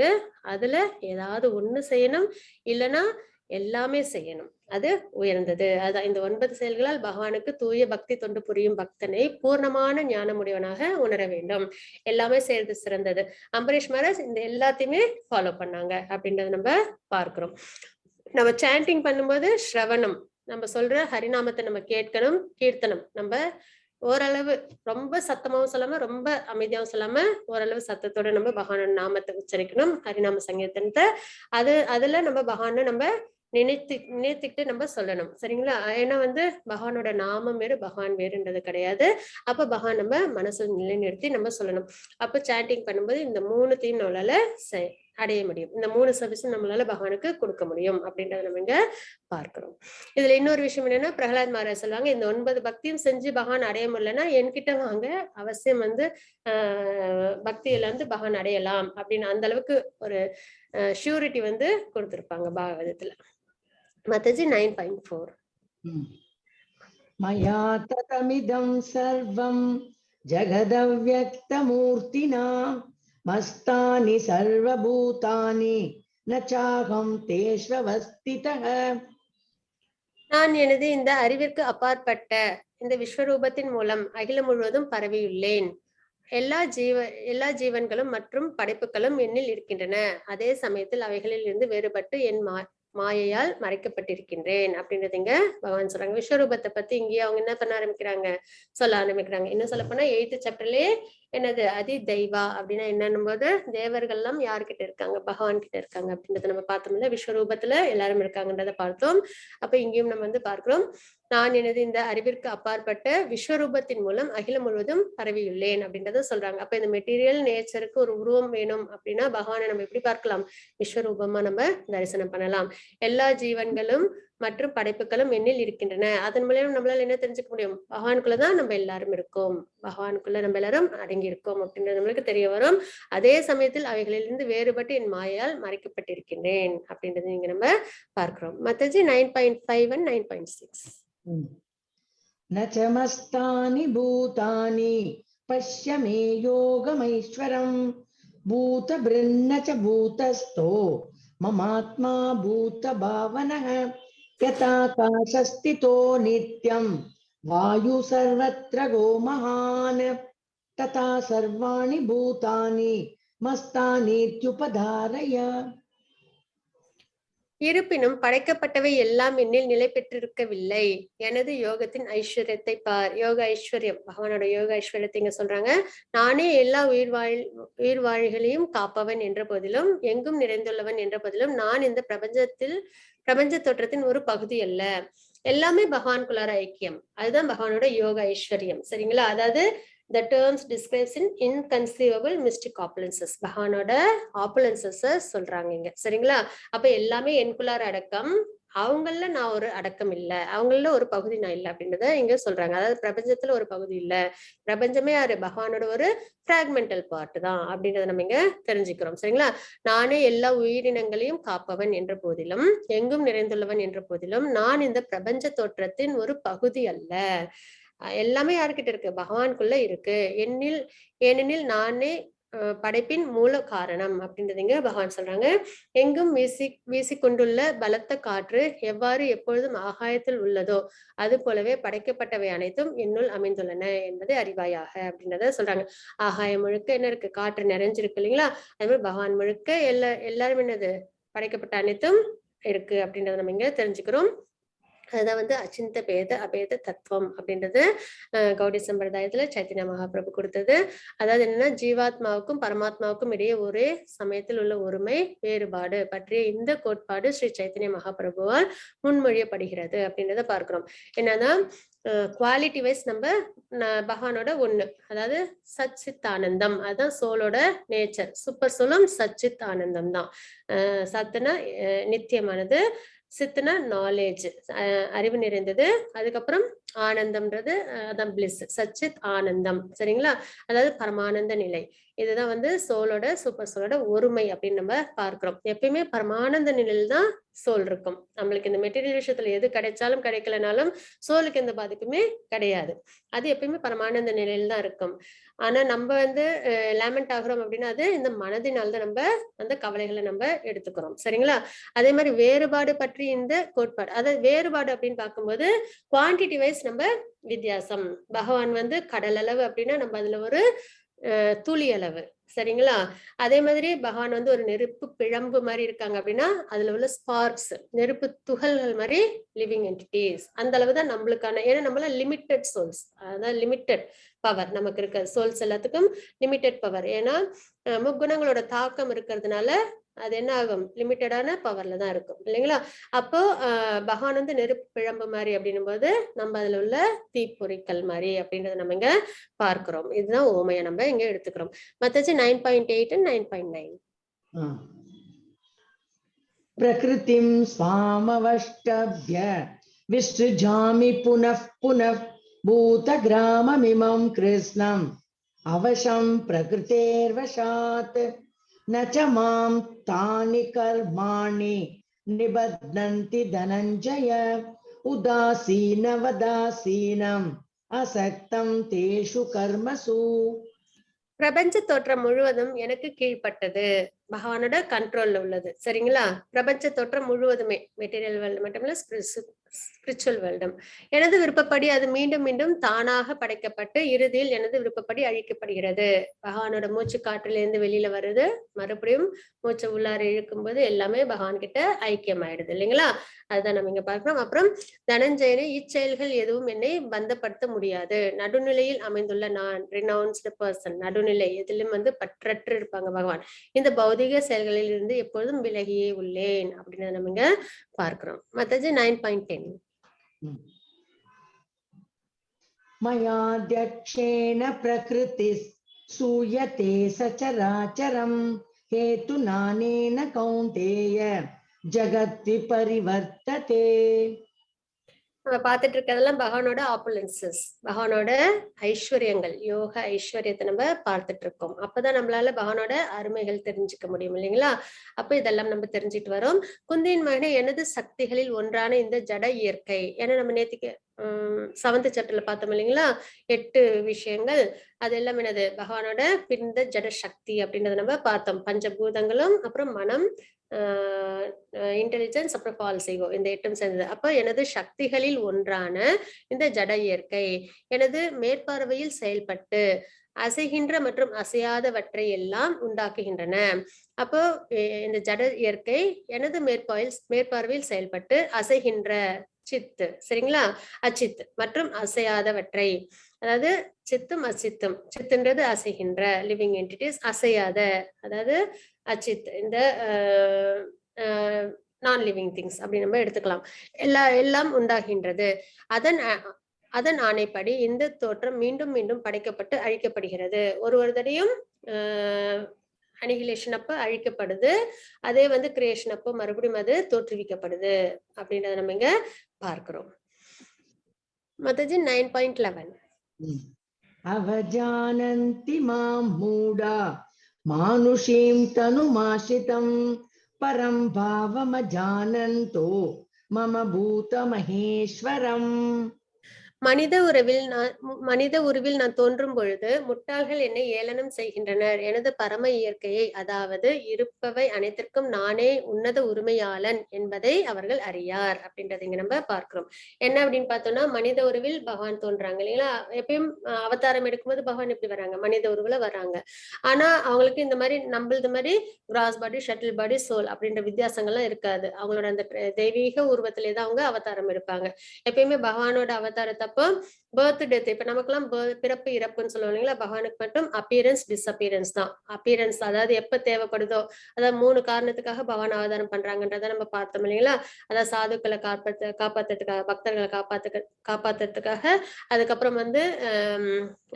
அதுல ஏதாவது ஒண்ணு செய்யணும், இல்லைன்னா எல்லாமே செய்யணும், அது உயர்ந்தது. அதான் இந்த 9 செயல்களால் பகவானுக்கு தூய பக்தி தொண்டு புரியும் பக்தனை பூர்ணமான ஞானமுடையவனாக உணர வேண்டும். எல்லாமே செய்யறது சிறந்தது. அம்பரீஷ் மகாராஜ் இந்த எல்லாத்தையுமே ஃபாலோ பண்ணாங்க அப்படின்றத நம்ம பார்க்கிறோம். நம்ம சாண்டிங் பண்ணும்போது ஸ்ரவணம், நம்ம சொல்ற ஹரிநாமத்தை நம்ம கேட்கணும். கீர்த்தனம், நம்ம ஓரளவு ரொம்ப சத்தமாவும் சொல்லாம ரொம்ப அமைதியாவும் சொல்லாம ஓரளவு சத்தத்தோட நம்ம பகவானோட நாமத்தை உச்சரிக்கணும். ஹரிநாம சங்கீர்த்தனத்தை அதுல நம்ம பகவானை நம்ம நினைத்துக்கிட்டு நம்ம சொல்லணும். சரிங்களா? ஏன்னா வந்து பகவானோட நாமம் வேறு பகவான் வேறுன்றது கிடையாது. அப்ப பகவான் நம்ம மனசு நிலைநிறுத்தி நம்ம சொல்லணும். அப்ப சாண்டிங் பண்ணும்போது இந்த 3த்தையும் நம்மளால அடைய முடியும். இந்த 3 சர்வீஸும் நம்மளால பகவானுக்கு கொடுக்க முடியும் அப்படின்றத நம்ம இங்க பார்க்கிறோம். இதுல இன்னொரு விஷயம் என்னன்னா, பிரகலாத் மகாராஜ் சொல்லுவாங்க, இந்த 9 பக்தியும் செஞ்சு பகவான் அடைய முடியலன்னா என்கிட்ட வாங்க, அவசியம் வந்து பக்தியில வந்து பகவான் அடையலாம் அப்படின்னு அந்த அளவுக்கு ஒரு ஷூரிட்டி வந்து கொடுத்திருப்பாங்க பாகவதத்துல. மாதாஜி 9.4. மயா ததமிதம் சர்வம் ஜகதவ்யக்தமூர்த்தினா மஸ்தானி சர்வபூதானி நச்சாகம் தேஷ்வவஸ்திதஹ. நான் எனது இந்த அறிவிற்கு அப்பாற்பட்ட இந்த விஸ்வரூபத்தின் மூலம் அகிலம் முழுவதும் பரவியுள்ளேன். எல்லா ஜீவன்களும் மற்றும் படைப்புகளும் என்னில் இருக்கின்றன. அதே சமயத்தில் அவைகளில் இருந்து வேறுபட்டு என் மாயையால் மறைக்கப்பட்டிருக்கின்றேன் அப்படின்றது இங்க பகவான் சொல்றாங்க. விஸ்வரூபத்தை பத்தி இங்கேயே அவங்க என்ன பண்ண ஆரம்பிக்கிறாங்க, சொல்ல ஆரம்பிக்கிறாங்க. இன்னும் சொல்ல போனா 8th சாப்டர்லயே என்னது அதி தெய்வா அப்படின்னா என்னன்னும் போது தேவர்கள் எல்லாம் யாருக்கிட்ட இருக்காங்க, பகவான் கிட்ட இருக்காங்க அப்படின்றத நம்ம பார்த்தோம்ல. விஸ்வரூபத்துல எல்லாரும் இருக்காங்கன்றத பார்த்தோம். அப்ப இங்கேயும் நம்ம வந்து பார்க்கிறோம், நான் எனது இந்த அறிவிற்கு அப்பாற்பட்ட விஸ்வரூபத்தின் மூலம் அகிலம் முழுவதும் பரவியுள்ளேன் அப்படின்றத சொல்றாங்க. அப்ப இந்த மெட்டீரியல் நேச்சருக்கு ஒரு உருவம் வேணும் அப்படின்னா பகவானை நம்ம எப்படி பார்க்கலாம், விஸ்வரூபமா நம்ம தரிசனம் பண்ணலாம். எல்லா ஜீவன்களும் மற்றும் படைப்புகளும் என்னில் இருக்கின்றன. அதன் மூலம் நம்மளால என்ன தெரிஞ்சுக்க முடியும், பகவானுக்குள்ளதான் நம்ம எல்லாரும் இருக்கோம், பகவானுக்குள்ள நம்ம எல்லாரும் அடங்கி இருக்கோம் அப்படின்றது நம்மளுக்கு தெரிய வரும். அதே சமயத்தில் அவைகளிலிருந்து வேறுபட்டு என் மாயால் மறைக்கப்பட்டிருக்கின்றேன் அப்படின்றது இங்க நம்ம பார்க்கிறோம். மத்தஜி 9.5 and 9.6. நச்சமஸ்தானி பூதானி பஷ்ய மே யோகமைஸ்வரம் பூத பிருன்னச்ச பூதஸ்தோ மமாத்மா பூத பாவனஹ யதாகாசஸ்திதோ நித்யம் வாயு சர்வத்ர கோ மகான் ததா சர்வாணி பூதானி மஸ்தானீத்யுபதாரய. இருப்பினும் படைக்கப்பட்டவை எல்லாம் என்னில் நிலை பெற்றிருக்கவில்லை. எனது யோகத்தின் ஐஸ்வர்யத்தை பார். யோக ஐஸ்வர்யம், பகவானோட யோக ஐஸ்வர்யத்தை இங்க சொல்றாங்க. நானே எல்லா உயிர் வாழிகளையும் காப்பவன் என்ற போதிலும், எங்கும் நிறைந்துள்ளவன் என்ற போதிலும், நான் இந்த பிரபஞ்ச தோற்றத்தின் ஒரு பகுதி அல்ல. எல்லாமே பகவானுக்குள்ளார ஐக்கியம். அதுதான் பகவானோட யோக ஐஸ்வர்யம். சரிங்களா? அதாவது the terms describes in inconceivable mystic opulences. பகவானோட ஆப்புலன்சஸ் சொல்றாங்க இங்க. சரிங்களா? அப்ப எல்லாமே எனக்குள்ளார அடக்கம், அவங்கள நான் ஒரு அடக்கம் இல்ல, அவங்கள ஒரு பகுதி நான் இல்லை அப்படின்றத இங்க சொல்றாங்க. அதாவது பிரபஞ்சத்துல ஒரு பகுதி இல்ல, பிரபஞ்சமே யாரு, பகவானோட ஒரு பிராக்மெண்டல் பார்ட் தான் அப்படின்றத நம்ம இங்க தெரிஞ்சுக்கிறோம். சரிங்களா? நானே எல்லா உயிரினங்களையும் காப்பவன் என்ற போதிலும், எங்கும் நிறைந்துள்ளவன் என்ற போதிலும், நான் இந்த பிரபஞ்ச தோற்றத்தின் ஒரு பகுதி அல்ல. எல்லாமே யாருக்கிட்ட இருக்கு, பகவானுக்குள்ள இருக்கு. ஏனெனில் நானே படைப்பின் மூல காரணம் அப்படின்றதுங்க பகவான் சொல்றாங்க. எங்கும் வீசிக்கொண்டுள்ள பலத்த காற்று எவ்வாறு எப்பொழுதும் ஆகாயத்தில் உள்ளதோ அது போலவே படைக்கப்பட்டவை அனைத்தும் என்னுள் அமைந்துள்ளன என்பதை அறிவாயாக அப்படின்றத சொல்றாங்க. ஆகாயம் முழுக்க என்ன இருக்கு, காற்று நிறைஞ்சிருக்கு இல்லைங்களா? அது மாதிரி பகவான் முழுக்க எல்லாரும் என்னது, படைக்கப்பட்ட அனைத்தும் இருக்கு அப்படின்றத நம்ம இங்க தெரிஞ்சுக்கிறோம். அதுதான் வந்து அச்சிந்த பேத அபேத தத்துவம் அப்படின்றது கௌடிய சம்பிரதாயத்துல சைத்தன்ய மகாபிரபு கொடுத்தது. அதாவது என்னன்னா, ஜீவாத்மாவுக்கும் பரமாத்மாவுக்கும் இடையே ஒரே சமயத்தில் உள்ள ஒருமை வேறுபாடு பற்றிய இந்த கோட்பாடு ஸ்ரீ சைத்தன்ய மகாபிரபுவால் முன்மொழியப்படுகிறது அப்படின்றத பார்க்கிறோம். என்னன்னா, குவாலிட்டி வைஸ் நம்ம பகவானோட ஒண்ணு, அதாவது சச்சித் ஆனந்தம், அதுதான் சோலோட நேச்சர். சூப்பர் சோலும் சச்சித் ஆனந்தம் தான். சத்துனா நித்தியமானது, சித்துனா நாலேஜ் அறிவு நிறைந்தது, அதுக்கப்புறம் ஆனந்தம்ன்றது அதான் பிளிஸ், சச்சித் ஆனந்தம். சரிங்களா? அதாவது பரமானந்த நிலை. இதுதான் வந்து சோலோட சூப்பர் சோலோட ஒருமை அப்படின்னு நம்ம பார்க்கிறோம். எப்பயுமே பரமானந்த நிலையில தான் சோல் இருக்கும். நம்மளுக்கு இந்த மெட்டீரியல் விஷயத்துல எது கிடைச்சாலும் கிடைக்கலனாலும் சோலுக்கு எந்த பாதிப்புமே கிடையாது. அது எப்பயுமே பரமானந்த நிலையில தான் இருக்கும். ஆனா நம்ம வந்து லேமெண்ட் ஆகுறோம் அப்படின்னா அது இந்த மனதினால்தான் நம்ம அந்த கவலைகளை நம்ம எடுத்துக்கிறோம். சரிங்களா? அதே மாதிரி வேறுபாடு பற்றி இந்த கோட்பாடு, அதாவது வேறுபாடு அப்படின்னு பார்க்கும்போது குவான்டிட்டி வைஸ் நம்ம வித்தியாசம். பகவான் வந்து கடல் அளவு அப்படின்னா நம்ம அதுல ஒரு துளி அளவு. சரிங்களா? அதே மாதிரி பகவான் வந்து ஒரு நெருப்பு பிழம்பு மாதிரி இருக்காங்க அப்படின்னா அதுல உள்ள ஸ்பார்க்ஸ், நெருப்பு துகள்கள் மாதிரி லிவிங் என்டிட்டிஸ். அந்த அளவு தான் நம்மளுக்கான, ஏன்னா நம்மள லிமிட்டெட் சோல்ஸ், அதான் லிமிட்டெட் பவர் நமக்கு இருக்க சோல்ஸ் எல்லாத்துக்கும் லிமிட்டெட் பவர். ஏன்னா முக்குணங்களோட தாக்கம் இருக்கிறதுனால அது என்ன ஆகும், லிமிட்டடான பவர்ல தான் இருக்கும் இல்லைங்களா? அப்போ பகவான் வந்து நெருப்பு பிழம்பு மாதிரி அப்படின்னும் போது நம்ம அதுல உள்ள தீப்பொறிக்கல் மாதிரி அப்படின்றத நம்ம இங்க பார்க்கிறோம். இதுதான் ஓமையை நம்ம இங்க எடுத்துக்கிறோம். மத்தச்சு 9.8 and 9.9. प्रकृतिं स्वामवष्टभ्य विसृजामि पुनः पुनः भूतग्राममिमं कृष्णम् अवशं प्रकृतेर्वशात् न च मां तानि कर्माणि निबध्नन्ति धनञ्जय उदासीनवदासीनम् असक्तं तेषु कर्मसु. பிரபஞ்ச தோற்றம் முழுவதும் எனக்கு கீழ்ப்பட்டது, பகவானோட கண்ட்ரோல்ல உள்ளது. சரிங்களா? பிரபஞ்ச தோற்றம் முழுவதுமே மெட்டீரியல் வேர்ல்டு மட்டும் இல்ல, ஸ்பிரிச்சுவல் வேர்ல்டும் எனது விருப்பப்படி அது மீண்டும் மீண்டும் தானாக படைக்கப்பட்டு இறுதியில் எனது விருப்பப்படி அழிக்கப்படுகிறது. பகவானோட மூச்சு காற்றிலிருந்து வெளியில வருது, மறுபடியும் மூச்சு உள்ளார இழுக்கும் போது எல்லாமே பகவான் கிட்ட ஐக்கியம் ஆயிடுது இல்லைங்களா? அதுதான் நம்ம இங்க பார்க்கிறோம். அப்புறம் தனஞ்சயனை, இச்செயல்கள் எதுவும் என்னை பந்தப்படுத்த முடியாது. நடுநிலையில் அமைந்துள்ள நான், ரினவுன்ஸ்டு பர்சன், நடுநிலை, எதிலும் வந்து பற்றற்று இருப்பாங்க பகவான். இந்த பௌதிக செயல்களில் இருந்து எப்பொழுதும் விலகியே உள்ளேன் அப்படின்னு நம்ம இங்க பார்க்கிறோம். மத்தது 9.10. மயாத்யக்ஷேன பிரகிருதிஸ் சூயதே சசராச்சரம் ஹேது நானேன கௌந்தேய ஜகத் விபரிவர்த்ததே. நம்ம பார்த்துட்டு இருக்கிறதெல்லாம் பகவானோட ஆப்புலன்சஸ், பகவானோட ஐஸ்வர்யங்கள், யோக ஐஸ்வர்யத்தை நம்ம பார்த்துட்டு இருக்கோம். அப்பதான் நம்மளால பகவானோட அருமைகள் தெரிஞ்சுக்க முடியும் இல்லைங்களா? அப்ப இதெல்லாம் நம்ம தெரிஞ்சுட்டு வரோம். குந்தியின் மகனே, எனது சக்திகளில் ஒன்றான இந்த ஜட இயற்கை, ஏன்னா நம்ம நேத்திக்கு 7th சாப்டர்ல பார்த்தோம் இல்லைங்களா? 8 விஷயங்கள், அதெல்லாம் என்னது, பகவானோட பிரிந்த ஜட சக்தி அப்படின்றத நம்ம பார்த்தோம். பஞ்சபூதங்களும் அப்புறம் மனம், இன்டெலிஜென்ஸ், அப்புறம் ஃபால்ஸ் ஈகோ, இந்த 8ம் சேர்ந்தது. அப்ப எனது சக்திகளில் ஒன்றான இந்த ஜட இயற்கை எனது மேற்பார்வையில் செயல்பட்டு அசைகின்ற மற்றும் அசையாதவற்றை எல்லாம் உண்டாக்குகின்றன. அப்போ இந்த ஜட இயற்கை எனது மேற்பார்வையில் செயல்பட்டு அசைகின்ற சித்து, சரிங்களா, அச்சித் மற்றும் அசையாதவற்றை, அதாவது சித்தும் அச்சித்தும், சித்துன்றது அசைகின்ற லிவிங் என்டிட்டிஸ், அசையாத அதாவது அச்சித், இந்த நான் லிவிங் திங்ஸ் அப்படி நம்ம எடுத்துக்கலாம். எல்லாம் உண்டாகின்றது. அதன் ஆணைப்படி இந்த தோற்றம் மீண்டும் மீண்டும் படைக்கப்பட்டு அழிக்கப்படுகிறது. ஒரு தடையும் அனிகிலேஷன் அப்ப அழிக்கப்படுது, அதே வந்து கிரியேஷன் அப்போ மறுபடியும் அது தோற்றுவிக்கப்படுது அப்படின்றத நம்ம இங்க பார்க்கிறோம். மத்தது 9.11. அவஜானந்தி மாம் மூடா மானுஷீம் தனுமாசிதம் பரம் பாவமஜானந்தோ மம பூத மகேஸ்வரம். மனித உருவில் நான் தோன்றும் பொழுது முட்டாள்கள் என்னை ஏளனம் செய்கின்றனர். எனது பரம இயற்கையை, அதாவது இருப்பவை அனைத்திற்கும் நானே உன்னத உரிமையாளன் என்பதை அவர்கள் அறியார் அப்படின்றத இங்க நம்ம பார்க்கிறோம். என்ன அப்படின்னு பார்த்தோம்னா, மனித உருவில் பகவான் தோன்றாங்க இல்லைங்களா? எப்பயும் அவதாரம் எடுக்கும்போது பகவான் எப்படி வராங்க, மனித உருவுல வராங்க. ஆனா அவங்களுக்கு இந்த மாதிரி நம்மளது மாதிரி கிராஸ் பாடி, ஷட்டில் பாடி, சோல் அப்படின்ற வித்தியாசங்கள்லாம் இருக்காது. அவங்களோட அந்த தெய்வீக உருவத்திலே தான் அவங்க அவதாரம் எடுப்பாங்க. எப்பயுமே பகவானோட அவதாரத்தை அப்போ பர்த் டெத், இப்ப நமக்கெல்லாம் பிறப்பு இறப்புன்னு சொல்லுவோம் இல்லைங்களா? பகவானுக்கு மட்டும் அப்பியரன்ஸ் டிஸ்அப்பியரன்ஸ் தான். அப்பியரன்ஸ் அதாவது எப்ப தேவைப்படுதோ, அதாவது 3 காரணத்துக்காக பகவான் அவதாரம் பண்றாங்கன்றத நம்ம பார்த்தோம் இல்லைங்களா? அதாவது சாதுக்களை காப்பாத்துறதுக்காக, பக்தர்களை காப்பாத்துறதுக்காக, அதுக்கப்புறம் வந்து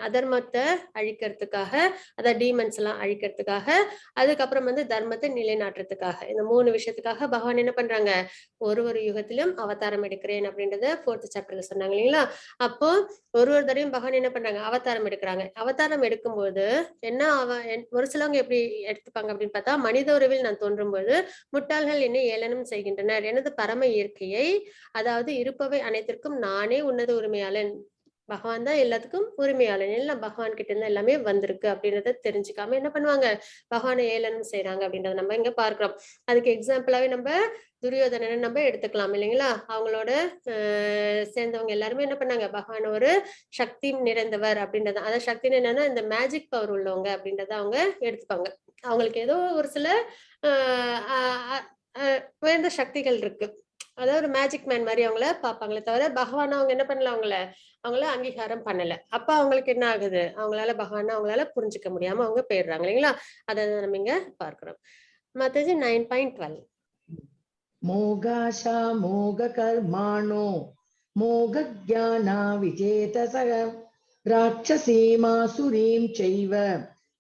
அதர்மத்தை அழிக்கிறதுக்காக, அதாவது டீமன்ஸ் எல்லாம் அழிக்கிறதுக்காக, அதுக்கப்புறம் வந்து தர்மத்தை நிலைநாட்டுறதுக்காக, இந்த 3 விஷயத்துக்காக பகவான் என்ன பண்றாங்க, ஒரு யுகத்திலும் அவதாரம் எடுக்கிறேன் அப்படின்றத 4th சாப்டர்ல சொன்னாங்க இல்லைங்களா? அப்போ ஒரு தடவையும் பகவான் என்ன பண்றாங்க, அவதாரம் எடுக்கிறாங்க. அவதாரம் எடுக்கும்போது என்ன ஒரு சிலவங்க எப்படி எடுத்துப்பாங்க அப்படின்னு பார்த்தா, மனித உறவில் நான் தோன்றும்போது முட்டாள்கள் என்னை ஏளனம் செய்கின்றனர். எனது பரம இயற்கையை, அதாவது இருப்பவை அனைத்திற்கும் நானே உன்னத உரிமையாளன், பகவான் தான் எல்லாத்துக்கும் உரிமையாளன். எல்லாம் பகவான் கிட்ட இருந்து எல்லாமே வந்திருக்கு அப்படின்றத தெரிஞ்சுக்காம என்ன பண்ணுவாங்க, பகவானை ஏளனம் செய்யறாங்க அப்படின்றத நம்ம இங்க பார்க்கிறோம். அதுக்கு எக்ஸாம்பிளாவே நம்ம துரியோதனனை நம்ம எடுத்துக்கலாம் இல்லைங்களா? அவங்களோட சேர்ந்தவங்க எல்லாருமே என்ன பண்ணாங்க, பகவான் ஒரு சக்தி நிறைந்தவர் அப்படின்றத, அதாவது சக்தின்னு என்னன்னா இந்த மேஜிக் பவர் உள்ளவங்க அப்படின்றத அவங்க எடுத்துப்பாங்க. அவங்களுக்கு ஏதோ ஒரு சில உயர்ந்த சக்திகள் இருக்கு, அதாவது ஒரு மேஜிக் மேன் மாதிரி அவங்கள பார்ப்பாங்களே தவிர பகவான் அவங்க என்ன பண்ணல, அவங்கள அங்கீகாரம் பண்ணல. அப்ப அவங்களுக்கு என்ன ஆகுது, அவங்களால பகவான் அவங்களால புரிஞ்சுக்க முடியாம அவங்க போயிடுறாங்க இல்லைங்களா? அதை நம்ம இங்க பார்க்கிறோம். மத்தது 9.12. மோகாஷா மோக கர்மாணோ மோகஜானா விஜேதசக ராட்சசீமாசுரீம் செய்வ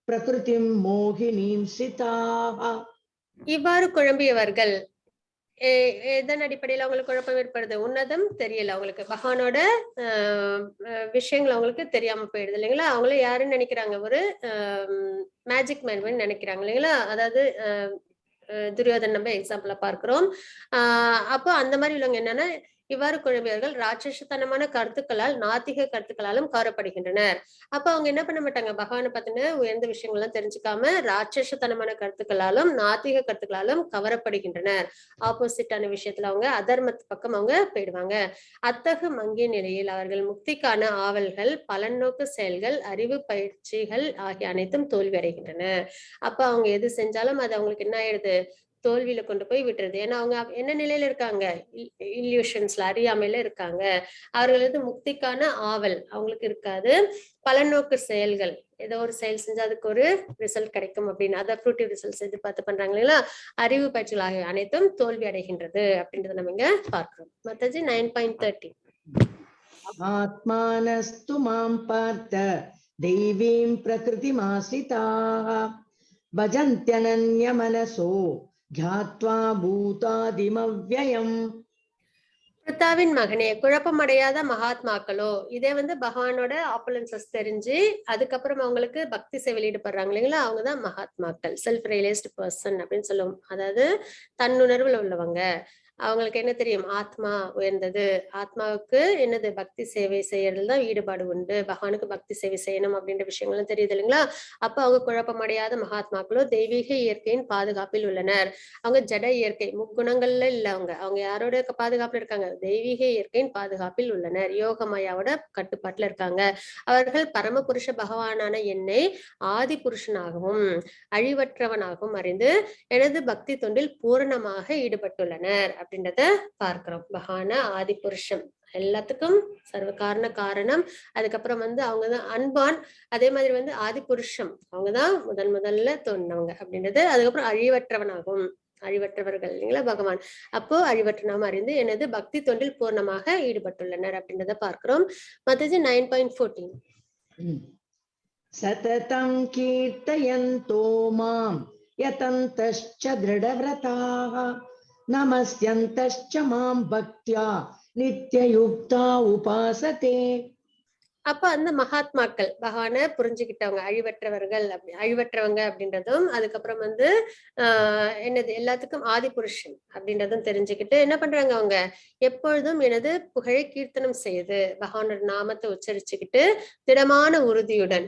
பிரகிருதிம் மோகினீம் சிதாக. இவ்வாறு குழம்பியவர்கள் எதன் அடிப்படையில அவங்களுக்கு குழப்பம் ஏற்படுது, உன்னதம் தெரியல அவங்களுக்கு, பகவானோட விஷயங்கள் அவங்களுக்கு தெரியாம போயிடுது இல்லைங்களா? அவங்கள யாருன்னு நினைக்கிறாங்க, ஒரு மேஜிக் மேன் நினைக்கிறாங்க இல்லைங்களா? அதாவது துரியோதன் நம்ம எக்ஸாம்பிளா பார்க்கிறோம். அப்போ அந்த மாதிரி உள்ளவங்க என்னன்னா, இவ்வாறு குழம்பியவர்கள் ராட்சசத்தனமான கருத்துக்களால் நாத்திக கருத்துக்களாலும் கவரப்படுகின்றனர். அப்ப அவங்க என்ன பண்ண மாட்டாங்க, பகவானை பத்தின உயர்ந்த விஷயங்கள் எல்லாம் தெரிஞ்சுக்காம ராட்சசத்தனமான கருத்துக்களாலும் நாத்திக கருத்துக்களாலும் கவரப்படுகின்றனர். ஆப்போசிட்டான விஷயத்துல அவங்க அதர்மத்து பக்கம் அவங்க போயிடுவாங்க. அத்தகு மங்கிய நிலையில் அவர்கள் முக்திக்கான ஆவல்கள், பலநோக்கு செயல்கள், அறிவு பயிற்சிகள் ஆகிய அனைத்தும் தோல்வி அடைகின்றன. அப்ப அவங்க எது செஞ்சாலும் அது அவங்களுக்கு என்ன ஆயிடுது, தோல்வியில கொண்டு போய் விட்டுருது. ஏன்னா அவங்க என்ன நிலையில இருக்காங்க, இல்யூஷன்ஸ்ல, அறியாமையில இருக்காங்க. அவர்களது முக்திக்கான ஆவல் அவங்களுக்கு இருக்காது. பலநோக்கு செயல்கள், ஏதோ ஒரு செயல் செஞ்சு அதுக்கு ஒரு ரிசல்ட் கிடைக்கும் அப்படின்னு, அதை ஃப்ரூட்டிவ் ரிசல்ட்ஸ் எதிர்பார்த்து பண்றாங்க இல்லைங்களா? அறிவு பயிற்சிகள் ஆகிய அனைத்தும் தோல்வி அடைகின்றது அப்படின்றத நம்ம இங்க பார்க்கிறோம். மத்தது 9.13. ஆத்மானஸ்து மாம் பார்த்த தெய்வீம் பிரகிருதிமாசிதாக பஜந்த்யனன்ய மனசோ ஜாத்வா பூதாதிமவ்யயம். பிருத்தாவின் மகனே, குழப்பமடையாத மகாத்மாக்களோ, இதே பகவானோட ஆப்புலன்சஸ் தெரிஞ்சு அதுக்கப்புறம் அவங்களுக்கு பக்தி சேவையில் ஈடுபடுறாங்க இல்லைங்களா? அவங்கதான் மகாத்மாக்கள், செல்ஃப் ரியலைஸ்டு பர்சன் அப்படின்னு சொல்லுவோம். அதாவது தன்னுணர்வுல உள்ளவங்க. அவங்களுக்கு என்ன தெரியும், ஆத்மா உயர்ந்தது, ஆத்மாவுக்கு என்னது பக்தி சேவை செய்யறதுல தான் ஈடுபாடு உண்டு, பகவானுக்கு பக்தி சேவை செய்யணும் அப்படின்ற விஷயங்களும் தெரியுது இல்லைங்களா? அப்ப அவங்க குழப்பமடையாத மகாத்மாக்களோ தெய்வீக இயற்கையின் பாதுகாப்பில் உள்ளனர். அவங்க ஜட இயற்கை முக்குணங்கள்ல இல்ல, அவங்க யாரோட பாதுகாப்புல இருக்காங்க, தெய்வீக இயற்கையின் பாதுகாப்பில் உள்ளனர். யோகமாயாவோட கட்டுப்பாட்டுல இருக்காங்க. அவர்கள் பரமபுருஷ பகவானான என்னை ஆதி புருஷனாகவும் அழிவற்றவனாகவும் அறிந்து எனது பக்தி தொண்டில் பூரணமாக ஈடுபட்டுள்ளனர் அப்படின்றத பார்க்கிறோம். பகவான ஆதி புருஷம், எல்லாத்துக்கும் சர்வ காரண காரணம். அதுக்கப்புறம் அவங்கதான் அன்பான், அதே மாதிரி ஆதி புருஷம், அவங்கதான் முதல்ல தோன்றினவங்க அப்படின்றது. அதுக்கப்புறம் அழிவற்றவனாகும், அழிவற்றவர்கள் இல்லைங்களா பகவான். அப்போ அழிவற்றனாம அறிந்து எனது பக்தி தொண்டில் பூர்ணமாக ஈடுபட்டுள்ளனர் அப்படின்றத பார்க்கிறோம். மத்தது 9.14. சததம் கீர்த்தயந்தோ மாம் யதந்தஸ்ச திருடவ்ரதாः நமஸ்யந்தஸ்ச மாம் பக்த்யா நித்யயுக்தா உபாசதே. அப்ப அந்த மகாத்மாக்கள் பகவானை புரிஞ்சுக்கிட்டவங்க, அழிவற்றவங்க அப்படின்றதும், அதுக்கப்புறம் என்னது எல்லாத்துக்கும் ஆதி புருஷன் அப்படின்றதும் தெரிஞ்சுக்கிட்டு என்ன பண்றாங்க, அவங்க எப்பொழுதும் எனது புகழை கீர்த்தனம் செய்து பகவானோட நாமத்தை உச்சரிச்சுக்கிட்டு திடமான உறுதியுடன்,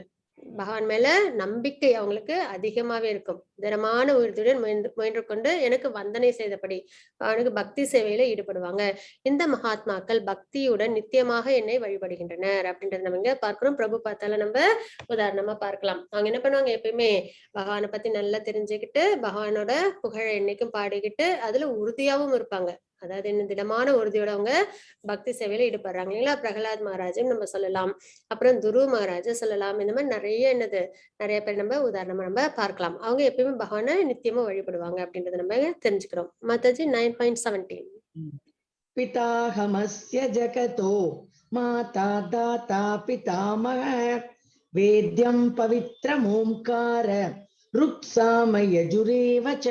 பகவான் மேல நம்பிக்கை அவங்களுக்கு அதிகமாவே இருக்கும், திடமான உறுதியுடன் முயன்று கொண்டு எனக்கு வந்தனை செய்தபடி அவனுக்கு பக்தி சேவையில ஈடுபடுவாங்க. இந்த மகாத்மாக்கள் பக்தியுடன் நித்தியமாக என்னை வழிபடுகின்றனர் அப்படின்றத நம்ம இங்க பார்க்கிறோம். பிரபு பார்த்தால நம்ம உதாரணமா பார்க்கலாம். அவங்க என்ன பண்ணுவாங்க, எப்பயுமே பகவானை பத்தி நல்லா தெரிஞ்சுக்கிட்டு பகவானோட புகழை என்னைக்கும் பாடிக்கிட்டு அதுல உறுதியாவும் இருப்பாங்க. அதாவது என்ன, திடமான உறுதியோட அவங்க பக்தி சேவையில ஈடுபடுறாங்க இல்லைங்களா? பிரகலாத் மகாராஜும் நம்ம சொல்லலாம், அப்புறம் துரு மகாராஜ சொல்லலாம். இந்த மாதிரி நிறைய பேர் நம்ம உதாரணமா நம்ம பார்க்கலாம். அவங்க எப்பயுமே பகவானை நித்தியமா வழிபடுவாங்க அப்படின்றத நம்ம தெரிஞ்சுக்கிறோம். மத்தது 9.17. பிதாஹமஸ்ய ஜகதோ மாதா தாதா பிதாமக வேத்யம் பவித்ரம் ஓம்கார ருக்ஸாம யஜுரேவச.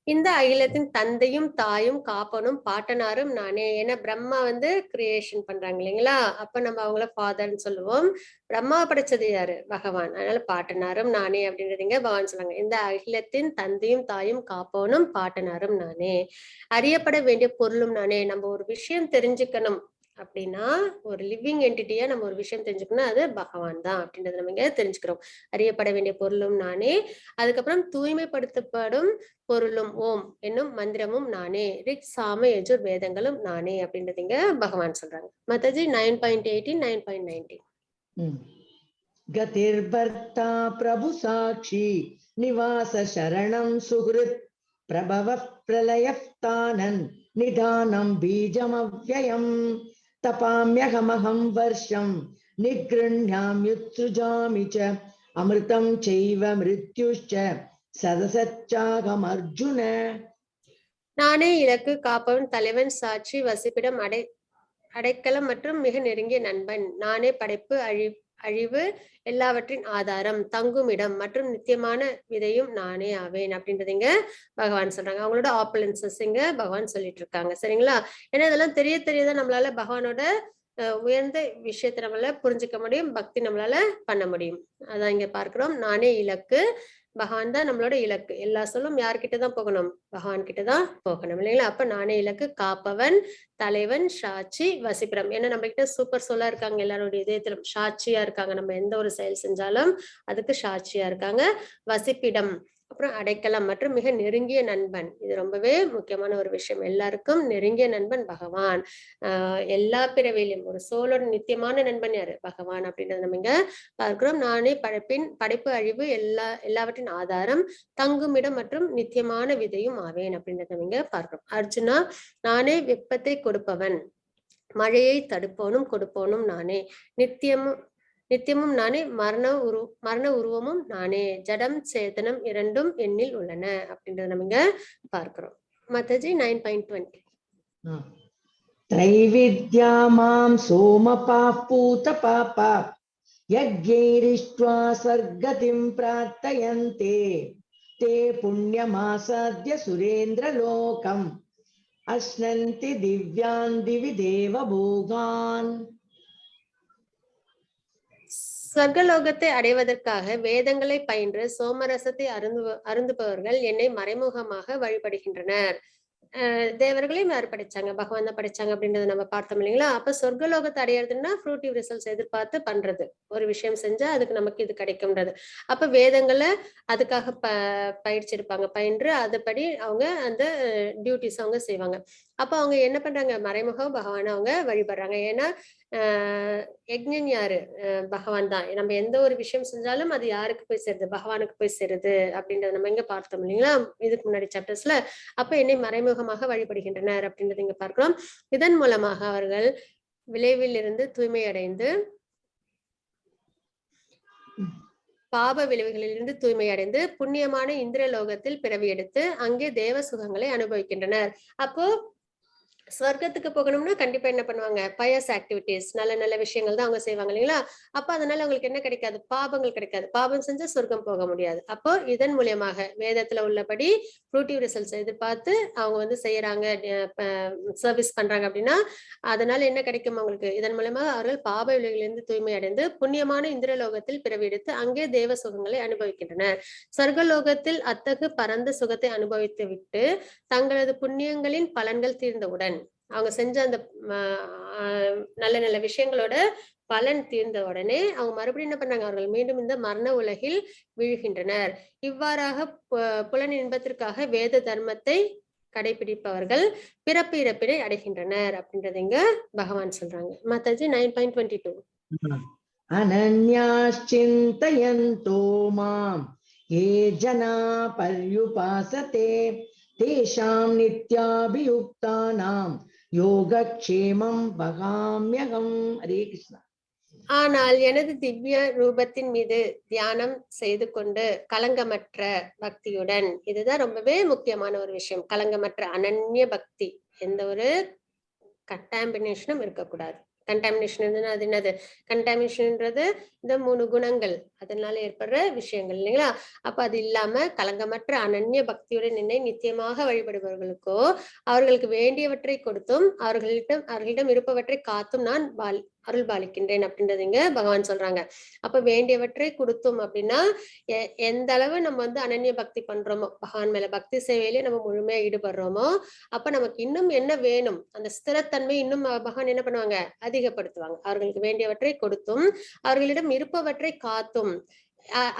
இந்த அகிலத்தின் தந்தையும் தாயும் காப்பனும் பாட்டனாரும் நானே. ஏன்னா பிரம்மா கிரியேஷன் பண்றாங்க இல்லைங்களா? அப்ப நம்ம அவங்கள ஃபாதர்ன்னு சொல்லுவோம். பிரம்மா படைச்சது யாரு, பகவான். அதனால பாட்டனாரும் நானே அப்படின்றதுங்க பகவான் சொல்றாங்க. இந்த அகிலத்தின் தந்தையும் தாயும் காப்பவனும் பாட்டனாரும் நானே, அறியப்பட வேண்டிய பொருளும் நானே. நம்ம ஒரு விஷயம் தெரிஞ்சுக்கணும் அப்படின்னா ஒரு லிவிங் என்டிட்டியா நம்ம ஒரு விஷயம் தெரிஞ்சுக்கணும், அது பகவான் தான் அப்படின்றத நம்ம இங்க தெரிஞ்சுக்கிறோம். அறியப்பட வேண்டிய பொருளும் நானே, அதுக்கப்புறம் தூய்மைப்படுத்தப்படும் பொருளும் ஓம் என்னும் மந்திரமும் நானே, ரிக் சாம யஜுர் வேதங்களும் நானே அப்படின்றது இங்க பகவான் சொல்றாங்க. மத்தஜி 9.18 9.19 गतिर्भर्ता प्रभु साक्षी निवास शरणं सुहृत् प्रभव प्रलयस्तानन् निधानं बीजमव्ययम् तपाम्यहमहं वर्षं निगृह्णाम्युत्सृजामि च अमृतं चैव मृत्युश्च सदसच्चाहमर्जुन. நானே இலக்கு, காப்பவன், தலைவன், சாட்சி, வசிப்பிடம், அடைக்கலம் மற்றும் மிக நெருங்கிய நண்பன். நானே படைப்பு, அழிவு எல்லாவற்றின் ஆதாரம், தங்குமிடம் மற்றும் நித்தியமான விதையும் நானே ஆவேன் அப்படின்றது இங்க பகவான் சொல்றாங்க. அவங்களோட ஆப்பலன்சஸ் இங்க பகவான் சொல்லிட்டு இருக்காங்க. சரிங்களா? ஏன்னா இதெல்லாம் தெரியதான் நம்மளால பகவானோட உயர்ந்த விஷயத்தை நம்மளால புரிஞ்சுக்க முடியும், பக்தி நம்மளால பண்ண முடியும். அதான் இங்க பார்க்கிறோம். நானே இலக்கு, பகவான் தான் நம்மளோட இலக்கு. எல்லா சொல்லும் யார்கிட்டதான் போகணும்? பகவான் கிட்டதான் போகணும் இல்லைங்களா? அப்ப நானே இலக்கு, காப்பவன், தலைவன், சாட்சி, வசிப்பிடம். ஏன்னா நம்ம கிட்ட சூப்பர் சோலா இருக்காங்க, எல்லாருடைய இதயத்திலும் சாட்சியா இருக்காங்க. நம்ம எந்த ஒரு செயல் செஞ்சாலும் அதுக்கு சாட்சியா இருக்காங்க. வசிப்பிடம், அப்புறம் அடைக்கலம் மற்றும் மிக நெருங்கிய நண்பன். இது ரொம்பவே முக்கியமான ஒரு விஷயம். எல்லாருக்கும் நெருங்கிய நண்பன் பகவான். எல்லா பிறவியிலும் ஒரு சோலோட நித்தியமான நண்பன் யாரு? பகவான் அப்படின்றத நம்ம இங்க பார்க்கிறோம். நானே படைப்பு, அழிவு எல்லாவற்றின் ஆதாரம், தங்குமிடம் மற்றும் நித்தியமான விதையும் ஆவேன் அப்படின்றத நம்ம இங்க பார்க்கிறோம். அர்ஜுனா, நானே வெப்பத்தை கொடுப்பவன், மழையை தடுப்பவனும் கொடுப்பவனும் நானே, நித்தியமும் நானே, மரண உருவமும் நானே, ஜடம் சேதனம் இரண்டும் என்னில் உள்ளன அப்படின்றத நம்ம இங்க பார்க்கிறோம். மத்தஜி 9.20 त्रैविद्या मां सोमपाः पूतपापा यज्ञैरिष्ट्वा सर्गतिं प्रार्थयन्ते ते पुण्यमासाद्य सुरेन्द्रलोकम् अश्नन्ति दिव्यान् दिवि देवभोगान्. சொர்க்கலோகத்தை அடைவதற்காக வேதங்களை பயின்று சோமரசத்தை அருந்துபவர்கள் என்னை மறைமுகமாக வழிபடுகின்றனர். தேவர்களையும் யார் படைச்சாங்க? பகவான் தான் படைச்சாங்க அப்படின்றத நம்ம பார்த்தோம் இல்லைங்களா? அப்ப சொர்க்கலோகத்தை அடையிறதுன்னா ஃப்ரூட்டிவ் ரிசல்ட்ஸ் எதிர்பார்த்து பண்றது. ஒரு விஷயம் செஞ்சா அதுக்கு நமக்கு இது கிடைக்கும்ன்றது. அப்ப வேதங்களை அதுக்காக பயிற்சிருப்பாங்க, பயின்று அதுபடி அவங்க அந்த டியூட்டிஸ் அவங்க செய்வாங்க. அப்ப அவங்க என்ன பண்றாங்க? மறைமுக பகவான அவங்க வழிபடுறாங்க. ஏன்னா யஜ்ஞன் யாரு? பகவான் தான். நம்ம எந்த ஒரு விஷயம் செஞ்சாலும் அது யாருக்கு போய் சேருது? பகவானுக்கு போய் சேருது அப்படின்றத நம்ம இங்க பார்த்தோம் இல்லைங்களா? இதுக்கு முன்னாடி சாப்டர்ஸ்ல. அப்ப என்னை மறைமுகமாக வழிபடுகின்றனர் அப்படின்றத இங்க பார்க்கிறோம். இதன் மூலமாக அவர்கள் விளைவில் இருந்து தூய்மை அடைந்து பாப விளைவுகளிலிருந்து தூய்மை அடைந்து புண்ணியமான இந்திரலோகத்தில் பிறவி எடுத்து அங்கே தேவ சுகங்களை அனுபவிக்கின்றனர். அப்போ ஸ்வர்க்கத்துக்கு போகணும்னா கண்டிப்பா என்ன பண்ணுவாங்க? பயஸ் ஆக்டிவிட்டிஸ், நல்ல நல்ல விஷயங்கள் தான் அவங்க செய்வாங்க இல்லைங்களா? அப்ப அதனால அவங்களுக்கு என்ன கிடைக்காது? பாபங்கள் கிடைக்காது. பாபம் செஞ்சா சொர்க்கம் போக முடியாது. அப்போ இதன் மூலியமாக வேதத்துல உள்ளபடி ஃப்ரூட்டிவ் ரிசல்ட்ஸ் எதிர்பார்த்து அவங்க வந்து செய்யறாங்க, சர்வீஸ் பண்றாங்க அப்படின்னா அதனால என்ன கிடைக்கும் அவங்களுக்கு? இதன் மூலமாக அவர்கள் பாப விளைவிலிருந்து தூய்மை அடைந்து புண்ணியமான இந்திரலோகத்தில் பிறவி எடுத்து அங்கே தேவ சுகங்களை அனுபவிக்கின்றனர். சொர்க்கலோகத்தில் அத்தகு பரந்த சுகத்தை அனுபவித்து விட்டு தங்களது புண்ணியங்களின் பலன்கள் தீர்ந்தவுடன், அவங்க செஞ்ச அந்த நல்ல நல்ல விஷயங்களோட பலன் தீர்ந்த உடனே அவங்க மறுபடியும் என்ன பண்றாங்க? அவர்கள் மீண்டும் இந்த மரண உலகில் வீழ்கின்றனர். இவ்வாறாக புலன் இன்பத்திற்காக வேத தர்மத்தை கடைபிடிப்பவர்கள் பிறப்பு இறப்பினை அடைகின்றனர் அப்படின்றத இங்க பகவான் சொல்றாங்க. மாதாஜி 9.22 அனன்யாச்சிந்தயந்தோ மாம் ஏ ஜனா பர்யுபாசதே தேஷாம் நித்யாபியுக்தானாம் யோகக்ஷேமம் வகாம்யகம். ஹரே கிருஷ்ணா. ஆனால் எனது திவ்ய ரூபத்தின் மீது தியானம் செய்து கொண்டு கலங்கமற்ற பக்தியுடன், இதுதான் ரொம்பவே முக்கியமான ஒரு விஷயம், கலங்கமற்ற அனன்ய பக்தி, எந்த ஒரு கண்டாமினேஷனும் இருக்கக்கூடாது. கண்டாமினேஷன் அது என்னது? கண்டாமினேஷன்ன்றது இந்த 3 குணங்கள், அதனால ஏற்படுற விஷயங்கள் இல்லைங்களா? அப்ப அது இல்லாம கலங்கமற்ற அனன்ய பக்தியுடன் என்னை நித்தியமாக வழிபடுபவர்களுக்கோ அவர்களுக்கு வேண்டியவற்றை கொடுத்தும் அவர்களிடம் இருப்பவற்றை காத்தும் நான் அருள் பாலிக்கின்றேன் அப்படின்றது இங்க பகவான் சொல்றாங்க. அப்ப வேண்டியவற்றை கொடுத்தோம் அப்படின்னா எந்த அளவு நம்ம வந்து அனன்ய பக்தி பண்றோமோ, பகவான் மேல பக்தி சேவையிலே நம்ம முழுமையா ஈடுபடுறோமோ, அப்ப நமக்கு இன்னும் என்ன வேணும், அந்த ஸ்திரத்தன்மை இன்னும் பகவான் என்ன பண்ணுவாங்க, அதிகப்படுத்துவாங்க. அவர்களுக்கு வேண்டியவற்றை கொடுத்தும் அவர்களிடம் இருப்பவற்றை காத்தும்.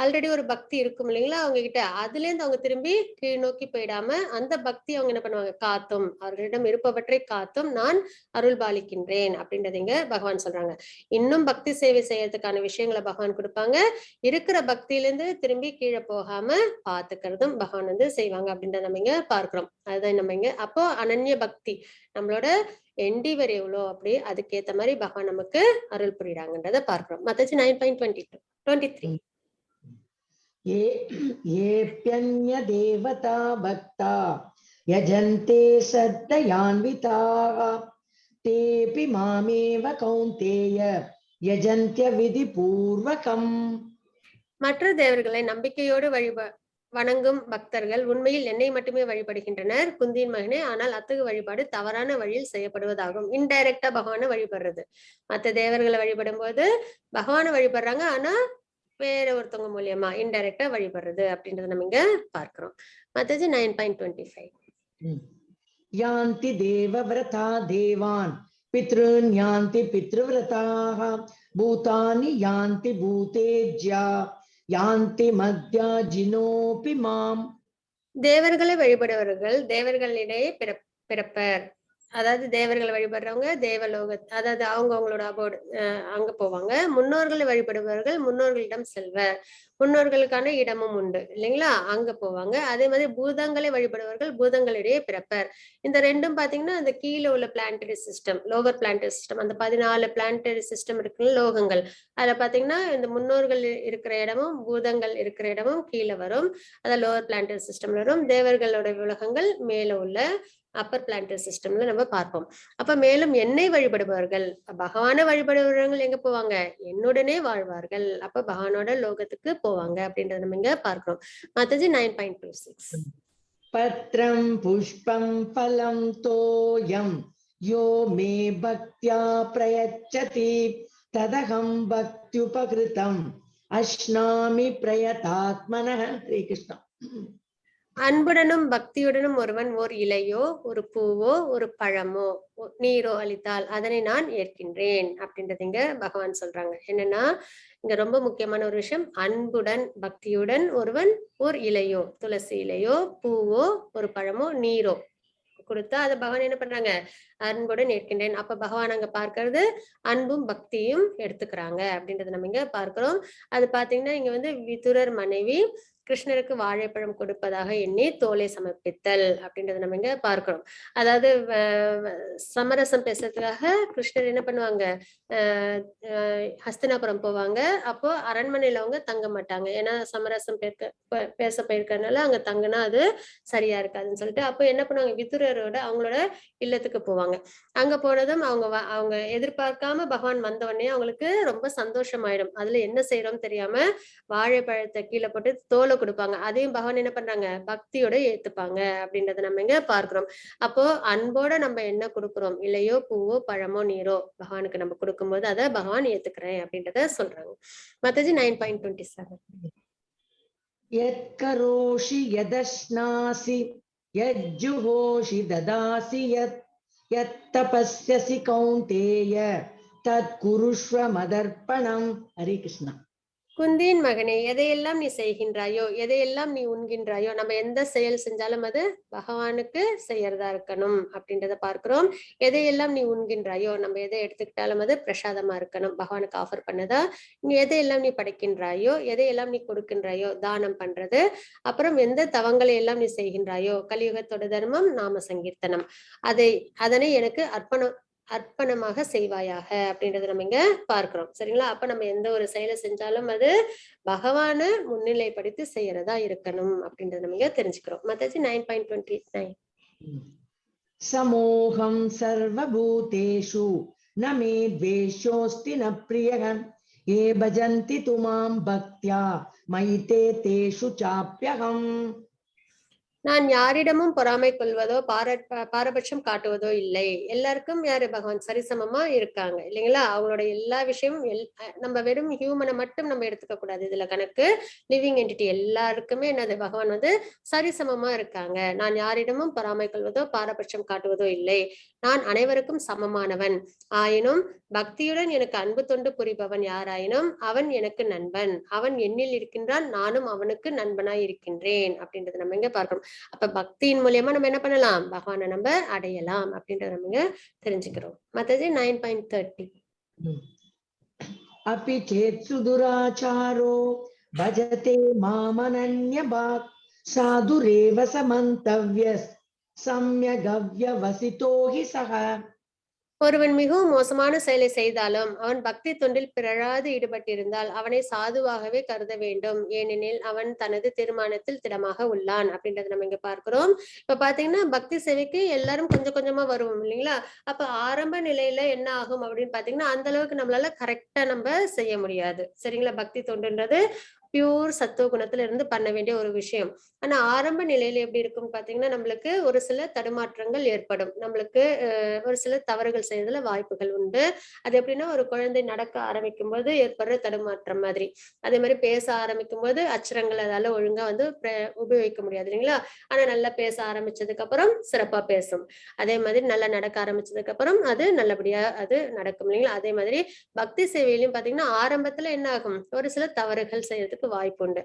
ஆல்ரெடி ஒரு பக்தி இருக்கும் இல்லைங்களா அவங்க கிட்ட, அதுல இருந்து அவங்க திரும்பி கீழ் நோக்கி போயிடாம அந்த பக்தி அவங்க என்ன பண்ணுவாங்க, காத்தும் அவர்களிடம் இருப்பவற்றை காத்தும் நான் அருள் பாலிக்கின்றேன் அப்படின்றத இங்க பகவான் சொல்றாங்க. இன்னும் பக்தி சேவை செய்யறதுக்கான விஷயங்களை பகவான் கொடுப்பாங்க. இருக்கிற பக்தியிலிருந்து திரும்பி கீழே போகாம பாத்துக்கிறதும் பகவான் வந்து செய்வாங்க அப்படின்றத நம்ம இங்க பார்க்கிறோம். அதுதான் நம்ம இங்க அப்போ அனன்ய பக்தி நம்மளோட எண்டிவர் எவ்வளோ அப்படி அதுக்கேத்த மாதிரி பகவான் நமக்கு அருள் புரியுறாங்கன்றத பார்க்கிறோம். மத்தச்சு 9.23 येऽप्यन्य देवता भक्ता यजन्ते श्रद्धयान्विताः तेऽपि मामेव कौन्तेय यजन्त्य विधिपूर्वकम्. மற்ற தேவர்களை நம்பிக்கையோடு வணங்கும் பக்தர்கள் உண்மையில் என்னை மட்டுமே வழிபடுகின்றனர் குந்தியின் மகனே. ஆனால் அத்தகு வழிபாடு தவறான வழியில் செய்யப்படுவதாகும். இன்டைரக்டா பகவானை வழிபடுறது. மற்ற தேவர்களை வழிபடும் போது பகவானை வழிபடுறாங்க, ஆனா வேற ஒருத்தவங்க மூலியமா இன்டைரக்டா வழிபடுறது அப்படின்றத நம்ம இங்க பார்க்கிறோம். மத்தது 9.25 யாந்தி தேவவ்ரதா தேவான் பித்ருன் யாந்தி பித்ருவ்ரதாः பூதானி யாந்தி பூதேஜ்யா யாந்தி மத்யா ஜினோபி மாம். தேவர்களை வழிபடுபவர்கள் தேவர்களிடையே பிறப்பர். அதாவது தேவர்களை வழிபடுறவங்க தேவலோக, அதாவது அவங்களோட அபோர்டு அங்க போவாங்க. முன்னோர்களை வழிபடுபவர்கள் முன்னோர்களிடம் செல்வர். முன்னோர்களுக்கான இடமும் உண்டு இல்லைங்களா, அங்க போவாங்க. அதே மாதிரி பூதங்களை வழிபடுபவர்கள் பூதங்களிடையே பிறப்பர். இந்த ரெண்டும் பாத்தீங்கன்னா அந்த கீழே உள்ள planetary system, lower planetary system, அந்த 14 பிளானட்டரி சிஸ்டம் இருக்குல்ல லோகங்கள், அதுல பாத்தீங்கன்னா இந்த முன்னோர்கள் இருக்கிற இடமும் பூதங்கள் இருக்கிற இடமும் கீழே வரும். அதாவது லோவர் பிளானட்டரி சிஸ்டம்ல வரும். தேவர்களோட உலகங்கள் மேல உள்ள அப்பர் பிளானட்டரி சிஸ்டம்ல நம்ம பார்ப்போம். அப்ப மேலும் என்னை வழிபடுபவர்கள் பகவானை வழிபடுபவர்கள் எங்க போவாங்க, என்னுடனே வாழ்வார்கள். அப்ப பகவானோட லோகத்துக்கு போவாங்க அப்படின்றத நம்ம இங்க பார்க்கிறோம். மத்தது 9.26 பத்ரம் புஷ்பம் பலம் தோயம் யோ மே பக்த்யா பிரயச்சதி ததகம் பக்த்யுபகிருதம் அஷ்னாமி பிரயதாத்மனஹ. ஹரே கிருஷ்ணா. அன்புடனும் பக்தியுடனும் ஒருவன் ஓர் இலையோ ஒரு பூவோ ஒரு பழமோ நீரோ அளித்தால் அதனை நான் ஏற்கின்றேன் அப்படின்றது இங்க பகவான் சொல்றாங்க. என்னன்னா இங்க ரொம்ப முக்கியமான ஒரு விஷயம், அன்புடன் பக்தியுடன் ஒருவன் ஓர் இலையோ துளசி இலையோ பூவோ ஒரு பழமோ நீரோ கொடுத்தா அதை பகவான் என்ன பண்றாங்க, அன்புடன் ஏற்கின்றேன். அப்ப பகவான் அங்க பார்க்கறது அன்பும் பக்தியும் எடுத்துக்கிறாங்க அப்படின்றத நம்ம இங்க பார்க்கிறோம். அது பாத்தீங்கன்னா இங்க வந்து விதுரர் மனைவி கிருஷ்ணருக்கு வாழைப்பழம் கொடுப்பதாக எண்ணி தோலை சமர்ப்பித்தல் அப்படின்றத நம்ம இங்க பார்க்கிறோம். அதாவது சமரசம் பேசுறதுக்காக கிருஷ்ணர் என்ன பண்ணுவாங்க, ஹஸ்தினாபுரம் போவாங்க. அப்போ அரண்மனையில அவங்க தங்க மாட்டாங்க, ஏன்னா சமரசம் பேச போயிருக்கறதுனால அங்க தங்கினா அது சரியா இருக்காதுன்னு சொல்லிட்டு அப்போ என்ன பண்ணுவாங்க, விதுரரோட அவங்களோட இல்லத்துக்கு போவாங்க. அங்க போனதும் அவங்க எதிர்பார்க்காம பகவான் வந்த உடனே அவங்களுக்கு ரொம்ப சந்தோஷமாயிடும். அதுல என்ன செய்யறோம் தெரியாம வாழைப்பழத்தை கீழே போட்டு தோலை கொடுப்பாங்க. அதையும் பகவான் என்ன பண்றாங்க, பக்தியோட ஏத்துப்பாங்க அப்படின்றத நம்ம இங்க பார்க்கிறோம். அப்போ அன்போட நம்ம என்ன கொடுக்கிறோம், இல்லையோ பூவோ பழமோ நீரோ பகவானுக்கு நம்ம கொடுக்கும்போது அதை பகவான் ஏத்துக்கிறேன் அப்படின்றத சொல்றாங்க. மத்தது 9.27 யத் கரோஷி யதஷ்னாசி யஜ்ஜுஹோஷி ததாசி யத் தபஸ்யசி கௌந்தேய தத் குருஷ்வ மதர்ப்பணம். ஹரே கிருஷ்ணா. குந்தியின் மகனே, எதையெல்லாம் நீ செய்கின்றாயோ எதையெல்லாம் நீ உண்கின்றாயோ, நம்ம எந்த செயல் செஞ்சாலும் அது பகவானுக்கு செய்யறதா இருக்கணும் அப்படின்றத பார்க்கிறோம். எதையெல்லாம் நீ உண்கின்றாயோ, நம்ம எதை எடுத்துக்கிட்டாலும் அது பிரசாதமா இருக்கணும், பகவானுக்கு ஆஃபர் பண்ணதா. நீ எதையெல்லாம் நீ படைக்கின்றாயோ எதையெல்லாம் நீ கொடுக்கின்றாயோ தானம் பண்றது. அப்புறம் எந்த தவங்களை எல்லாம் நீ செய்கின்றாயோ, கலியுகத்தோட தர்மம் நாம சங்கீர்த்தனம், அதனை எனக்கு அர்ப்பணமாக செய்வாயாக அப்படின்றத நம்ம இங்க பார்க்கிறோம். சரிங்களா, அப்ப நம்ம எந்த ஒரு செயலை செஞ்சாலும் அது பகவானை முன்னிலைப்படுத்தி செய்யறதா இருக்கணும் அப்படின்றத நம்ம இங்க தெரிஞ்சுக்கிறோம். மத்தது 9.29 சமோகம் சர்வபூதேஷு ந மே த்வேஷோஸ்தி ந ப்ரியஹ ஏ பஜந்தி துமாம் பக்த்யா மைதே தேஷு சாப்யகம். நான் யாரிடமும் பொறாமை கொள்வதோ பாரபட்சம் காட்டுவதோ இல்லை. எல்லாருக்கும் யாரு பகவான் சரிசமமா இருக்காங்க இல்லைங்களா? அவங்களோட எல்லா விஷயமும் நம்ம வெறும் ஹியூமனை மட்டும் நம்ம எடுத்துக்க கூடாது இதுல கணக்கு. லிவிங் என்டிட்டி எல்லாருக்குமே என்னது பகவான் வந்து சரிசமமா இருக்காங்க. நான் யாரிடமும் பொறாமை கொள்வதோ பாரபட்சம் காட்டுவதோ இல்லை. நான் அனைவருக்கும் சமமானவன். ஆயினும் பக்தியுடன் எனக்கு அன்பு தொண்டு புரிபவன் யாராயினும் அவன் எனக்கு நண்பன். அவன் என்னில் இருக்கின்றான், நானும் அவனுக்கு நண்பனாய் இருக்கின்றேன் அப்படின்றத நம்ம இங்க பார்க்கணும். அப்ப பக்தியின் மூலியமா நம்ம என்ன பண்ணலாம், பகவானை நம்ம அடையலாம் அப்படின்றத நம்ம தெரிஞ்சுக்கிறோம். மத்தது 9.30 अपि चेत् सुदुराचारो भजते मामनन्यभाक् साधुरेव समन्तव्यः सम्यगव्यवसितो हि सः. ஒருவன் மிகவும் மோசமான செயலை செய்தாலும் அவன் பக்தி தொண்டில் பிறழாது ஈடுபட்டிருந்தால் அவனை சாதுவாகவே கருத வேண்டும். ஏனெனில் அவன் தனது தீர்மானத்தில் திடமாக உள்ளான் அப்படின்றத நம்ம இங்க பார்க்கிறோம். இப்ப பாத்தீங்கன்னா பக்தி சேவைக்கு எல்லாரும் கொஞ்சம் கொஞ்சமா வருவோம் இல்லைங்களா? அப்ப ஆரம்ப நிலையில என்ன ஆகும் அப்படின்னு பாத்தீங்கன்னா அந்த அளவுக்கு நம்மளால கரெக்டா நம்ம செய்ய முடியாது. சரிங்களா? பக்தி தொண்டுன்றது பியூர் சத்துவ குணத்துல இருந்து பண்ண வேண்டிய ஒரு விஷயம். ஆனா ஆரம்ப நிலையில எப்படி இருக்கும்னு பாத்தீங்கன்னா நம்மளுக்கு ஒரு சில தடுமாற்றங்கள் ஏற்படும். நம்மளுக்கு ஒரு சில தவறுகள் செய்யறதுல வாய்ப்புகள் உண்டு. அது எப்படின்னா ஒரு குழந்தை நடக்க ஆரம்பிக்கும் போது ஏற்படுற தடுமாற்றம் மாதிரி. அதே மாதிரி பேச ஆரம்பிக்கும் போது அச்சரங்கள் அதால ஒழுங்கா வந்து உபயோகிக்க முடியாது இல்லைங்களா? ஆனா நல்லா பேச ஆரம்பிச்சதுக்கு அப்புறம் சிறப்பா பேசும். அதே மாதிரி நல்லா நடக்க ஆரம்பிச்சதுக்கு அப்புறம் அது நல்லபடியா அது நடக்கும் இல்லைங்களா? அதே மாதிரி பக்தி சேவையிலும் பாத்தீங்கன்னா ஆரம்பத்துல என்ன ஆகும், ஒரு சில தவறுகள் செய்யறதுக்கு வாய்ப்பு உண்டு.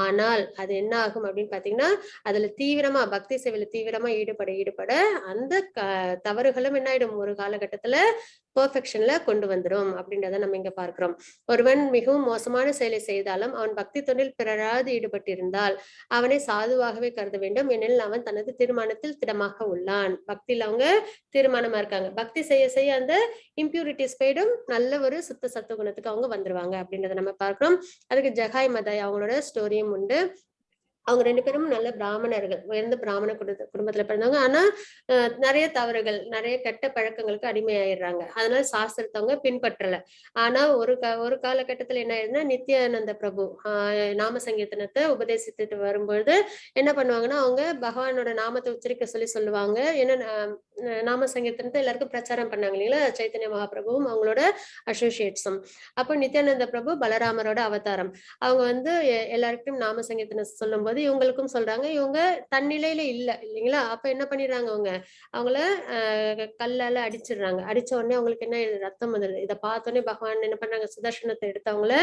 ஆனால் அது என்ன ஆகும் அப்படின்னு பாத்தீங்கன்னா அதுல தீவிரமா பக்தி சேவையில தீவிரமா ஈடுபட அந்த தவறுகளும் என்ன ஆயிடும் ஒரு காலகட்டத்துல பெர்ஃபெக்ஷன்ல கொண்டு வந்துடும் அப்படின்றத நம்ம இங்க பார்க்கிறோம். ஒருவன் மிகவும் மோசமான செயலை செய்தாலும் அவன் பக்தி தொண்டில் பிறராது ஈடுபட்டிருந்தால் அவனை சாதுவாகவே கருத வேண்டும். எனில் அவன் தனது தீர்மானத்தில் திடமாக உள்ளான். பக்தியில அவங்க தீர்மானமா இருக்காங்க. பக்தி செய்ய செய்ய அந்த இம்பியூரிட்டிஸ் போயிடும், நல்ல ஒரு சுத்த சத்துவ குணத்துக்கு அவங்க வந்துருவாங்க அப்படின்றத நம்ம பார்க்கிறோம். அதுக்கு ஜகாய் மதாய் அவங்களோட ஸ்டோரியும் உண்டு. அவங்க 2 பேரும் நல்ல பிராமணர்கள், உயர்ந்த பிராமண குடும்பத்துல பிறந்தவங்க. ஆனா நிறைய தவறுகள், நிறைய கெட்ட பழக்கங்களுக்கு அடிமையாயிடுறாங்க. அதனால சாஸ்திரத்தை அவங்க பின்பற்றல. ஆனா ஒரு காலகட்டத்துல என்ன ஆயிருதுன்னா நித்யானந்த பிரபு நாம சங்கீர்த்தனத்தை உபதேசித்துட்டு வரும்பொழுது என்ன பண்ணுவாங்கன்னா அவங்க பகவானோட நாமத்தை உச்சரிக்க சொல்லி சொல்லுவாங்க. ஏன்னா நாம சங்கீர்த்தனத்தை எல்லாருக்கும் பிரச்சாரம் பண்ணாங்க இல்லைங்களா, சைத்தன்ய மகாபிரபுவும் அவங்களோட அசோசியேட்ஸும். அப்போ நித்யானந்த பிரபு பலராமரோட அவதாரம். அவங்க வந்து எல்லாருக்கும் நாம சங்கீர்த்தனம் சொல்லும் போது இவங்களுக்கும் சொல்றாங்க. இவங்க தன்னிலையில இல்லைங்களா? அப்ப என்ன பண்ணிடுறாங்க அவங்கள கல்லால அடிச்சிடுறாங்க. அடிச்ச உடனே அவங்களுக்கு என்ன ரத்தம் வந்துடுது. இதை பார்த்தோன்னே பகவான் என்ன பண்றாங்க, சுதர்சனத்தை எடுத்து அவங்கள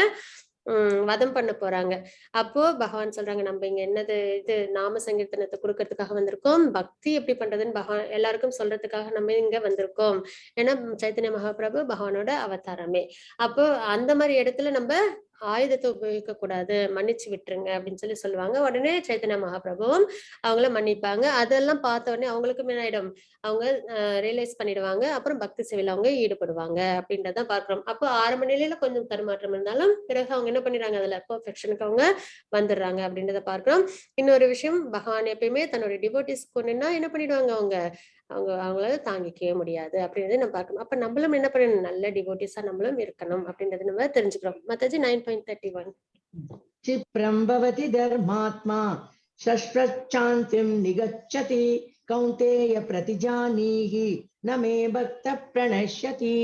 வதம் பண்ண போறாங்க. அப்போ பகவான் சொல்றாங்க நம்ம இங்க என்னது இது நாம சங்கீர்த்தனத்தை கொடுக்கறதுக்காக வந்திருக்கோம், பக்தி எப்படி பண்றதுன்னு பகவான் எல்லாருக்கும் சொல்றதுக்காக நம்ம இங்க வந்திருக்கோம். ஏன்னா சைத்தன்ய மகாபிரபு பகவானோட அவதாரமே. அப்போ அந்த மாதிரி இடத்துல நம்ம ஆயுதத்தை உபயோகிக்க கூடாது, மன்னிச்சு விட்டுருங்க அப்படின்னு சொல்லி சொல்லுவாங்க. உடனே சைத்தன்ய மகாபிரபுவும் அவங்கள மன்னிப்பாங்க. அதெல்லாம் பார்த்த உடனே அவங்களுக்கும் என்ன ஆயிடும், அவங்க ரியலைஸ் பண்ணிடுவாங்க. அப்புறம் பக்தி சேவையில அவங்க ஈடுபடுவாங்க அப்படின்றத பார்க்கிறோம். அப்போ ஆரம்ப நிலையில கொஞ்சம் தடுமாற்றம் இருந்தாலும் பிறகு அவங்க என்ன பண்ணிடுறாங்க, அதுல பெர்ஃபெக்ஷனுக்கு அவங்க வந்துடுறாங்க அப்படின்றத பார்க்கிறோம். இன்னொரு விஷயம், பகவான் எப்பயுமே தன்னோட டிவோட்டிஸ் கொண்டுன்னா என்ன பண்ணிடுவாங்க, அவங்களால தாங்கிக்கவே முடியாது அப்படின்றத நம்ம பார்க்கணும். அப்ப நம்மளும் என்ன பண்ணணும், நல்ல டிவோட்டிஸா நம்மளும் இருக்கணும் அப்படின்றத நம்ம தெரிஞ்சுக்கிறோம். மத்தாஜி 9.31 क्षिप्रं भवति धर्मात्मा शश्वच्छान्तिं निगच्छति कौन्तेय प्रतिजानीहि न मे भक्तः प्रणश्यति.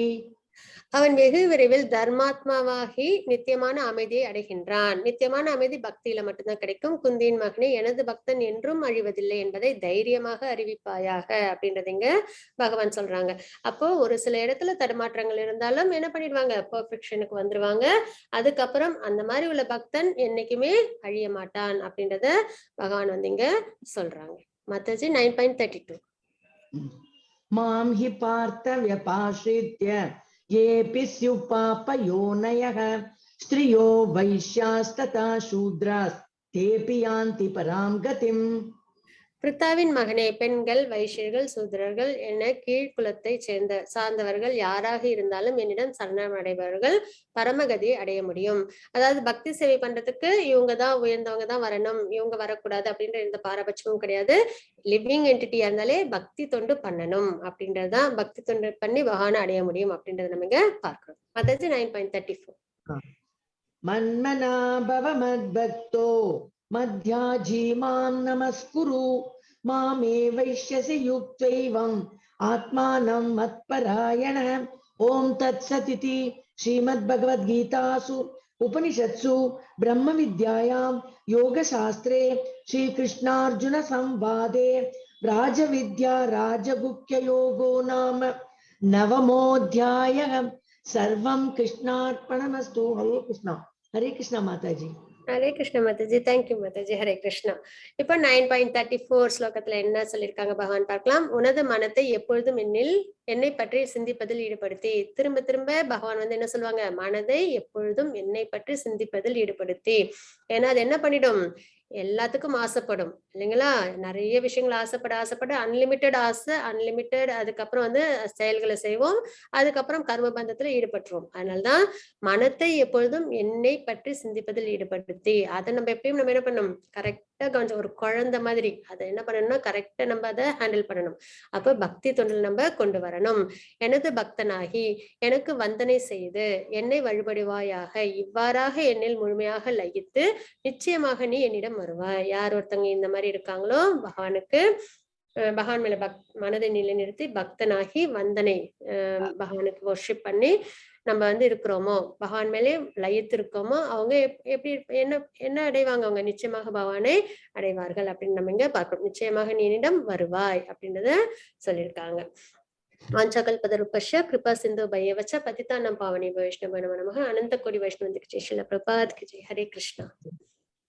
அவன் வெகு விரைவில் தர்மாத்மாவாகி நித்தியமான அமைதியை அடைகின்றான். நித்தியமான அமைதி பக்தியில மட்டும்தான் கிடைக்கும். குந்தியின் மகனே, எனது பக்தன் என்றும் அழிவதில்லை என்பதை தைரியமாக அறிவிப்பாயாக அப்படின்றதுங்க பகவான் சொல்றாங்க. அப்போ ஒரு சில இடத்துல தடுமாற்றங்கள் இருந்தாலும் என்ன பண்ணிடுவாங்க, பெர்ஃபெக்ஷனுக்கு வந்துருவாங்க. அதுக்கப்புறம் அந்த மாதிரி உள்ள பக்தன் என்னைக்குமே அழிய மாட்டான் அப்படின்றத பகவான் வந்து இங்க சொல்றாங்க. மத்தாஜி 9.32 मां हि पार्थ व्यपाश्रित्य येऽपि स्युः पापयोनयः स्त्रियो वैश्यास्तथा शूद्रास् तेऽपि यान्ति परां गतिम्. பிரித்தாவின் மகனே, பெண்கள், வைஷ்யர்கள், சூத்திரர்கள் என கீழ்குலத்தை சார்ந்தவர்கள் யாராக இருந்தாலும் என்னிடம் சரணம் அடைபவர்கள் பரமகதியை அடைய முடியும். அதாவது பக்தி சேவை பண்றதுக்கு இவங்க தான் உயர்ந்தவங்க தான் வரணும், இவங்க வரக்கூடாது அப்படின்ற எந்த பாரபட்சமும் கிடையாது. லிவிங் என்டிட்டியா இருந்தாலே பக்தி தொண்டு பண்ணணும் அப்படின்றதுதான், பக்தி தொண்டு பண்ணி பகவானை அடைய முடியும் அப்படின்றத நம்ம இங்க பார்க்கிறோம். மத்தாஜி 9.34 मन्मना भव मद्भक्तो मध्याजी मां नमस्कुरु மாமே வைஷ்யசி யுக்தைவம் ஆத்மானம் மத்பராயண. ஓம் தத் சதிதி ஸ்ரீமத் பகவத் கீதாசு உபனிஷத்சு பிரம்ம வித்யாயாம் யோக சாஸ்திரே ஸ்ரீ கிருஷ்ணார்ஜுன சம்வாதே ராஜவித்யா ராஜகுக்ய யோகோ நாம நவமோத்யாய. சர்வம் கிருஷ்ணார்ப்பணமஸ்து. ஹரே கிருஷ்ணா. ஹரே கிருஷ்ணா மாதாஜி. ஹரே கிருஷ்ண மாதாஜி. தேங்க்யூ மாதாஜி. ஹரே கிருஷ்ணா. இப்ப 9.34 ஸ்லோகத்துல என்ன சொல்லியிருக்காங்க பகவான் பார்க்கலாம். உனது மனத்தை எப்பொழுதும் என்னை பற்றி சிந்திப்பதில் ஈடுபடுத்தி. திரும்ப திரும்ப பகவான் வந்து என்ன சொல்லுவாங்க, மனதை எப்பொழுதும் என்னை பற்றி சிந்திப்பதில் ஈடுபடுத்தி. ஏன்னா அது என்ன பண்ணிடும், எல்லாத்துக்கும் ஆசைப்படும் இல்லைங்களா. நிறைய விஷயங்கள் ஆசைப்பட அன்லிமிட்டெட் ஆசை, அன்லிமிட்டெட். அதுக்கப்புறம் வந்து செயல்களை செய்வோம், அதுக்கப்புறம் கர்ம பந்தத்துல ஈடுபட்டுருவோம். அதனால்தான் மனத்தை எப்பொழுதும் என்னை பற்றி சிந்திப்பதில் ஈடுபடுத்தி. அதை நம்ம எப்பயும் நம்ம என்ன பண்ணணும், கரெக்டா கொஞ்சம் ஒரு குழந்தை மாதிரி அதை என்ன பண்ணணும்னா கரெக்டா நம்ம அதை ஹேண்டில் பண்ணணும். அப்ப பக்தி தொண்டில் நம்ம கொண்டு வரணும். எனது பக்தனாகி எனக்கு வந்தனை செய்து என்னை வழிபடுவாயாக. இவ்வாறாக என்னில் முழுமையாக லயித்து நிச்சயமாக நீ என்னிடம் வருவாய். யார் ஒருத்தங்க இந்த மாதிரி இருக்காங்களோ பகவானுக்கு, பகவான் மேல மனதை நிலைநிறுத்தி பக்தனாகி வந்தனை பகவானுக்கு வர்ஷிப் பண்ணி நம்ம வந்து இருக்கிறோமோ, பகவான் மேலே லயித்து இருக்கோமோ, அவங்க எப்படி என்ன அடைவாங்க, அவங்க நிச்சயமாக பகவானை அடைவார்கள் அப்படின்னு நம்ம இங்க பார்க்கணும். நிச்சயமாக நீ என்னிடம் வருவாய் அப்படின்றத சொல்லியிருக்காங்க. வாஞ்சாகல்பதருபஸ்ய கிருபா சிந்து பையவச்ச பதிதானம் பாவனி வைஷ்ணவ நமः. அனந்த கோடி வைஷ்ணவ திக்ஜே ஸ்ரீல பிரபாத் கி ஜெய். ஹரே கிருஷ்ணா.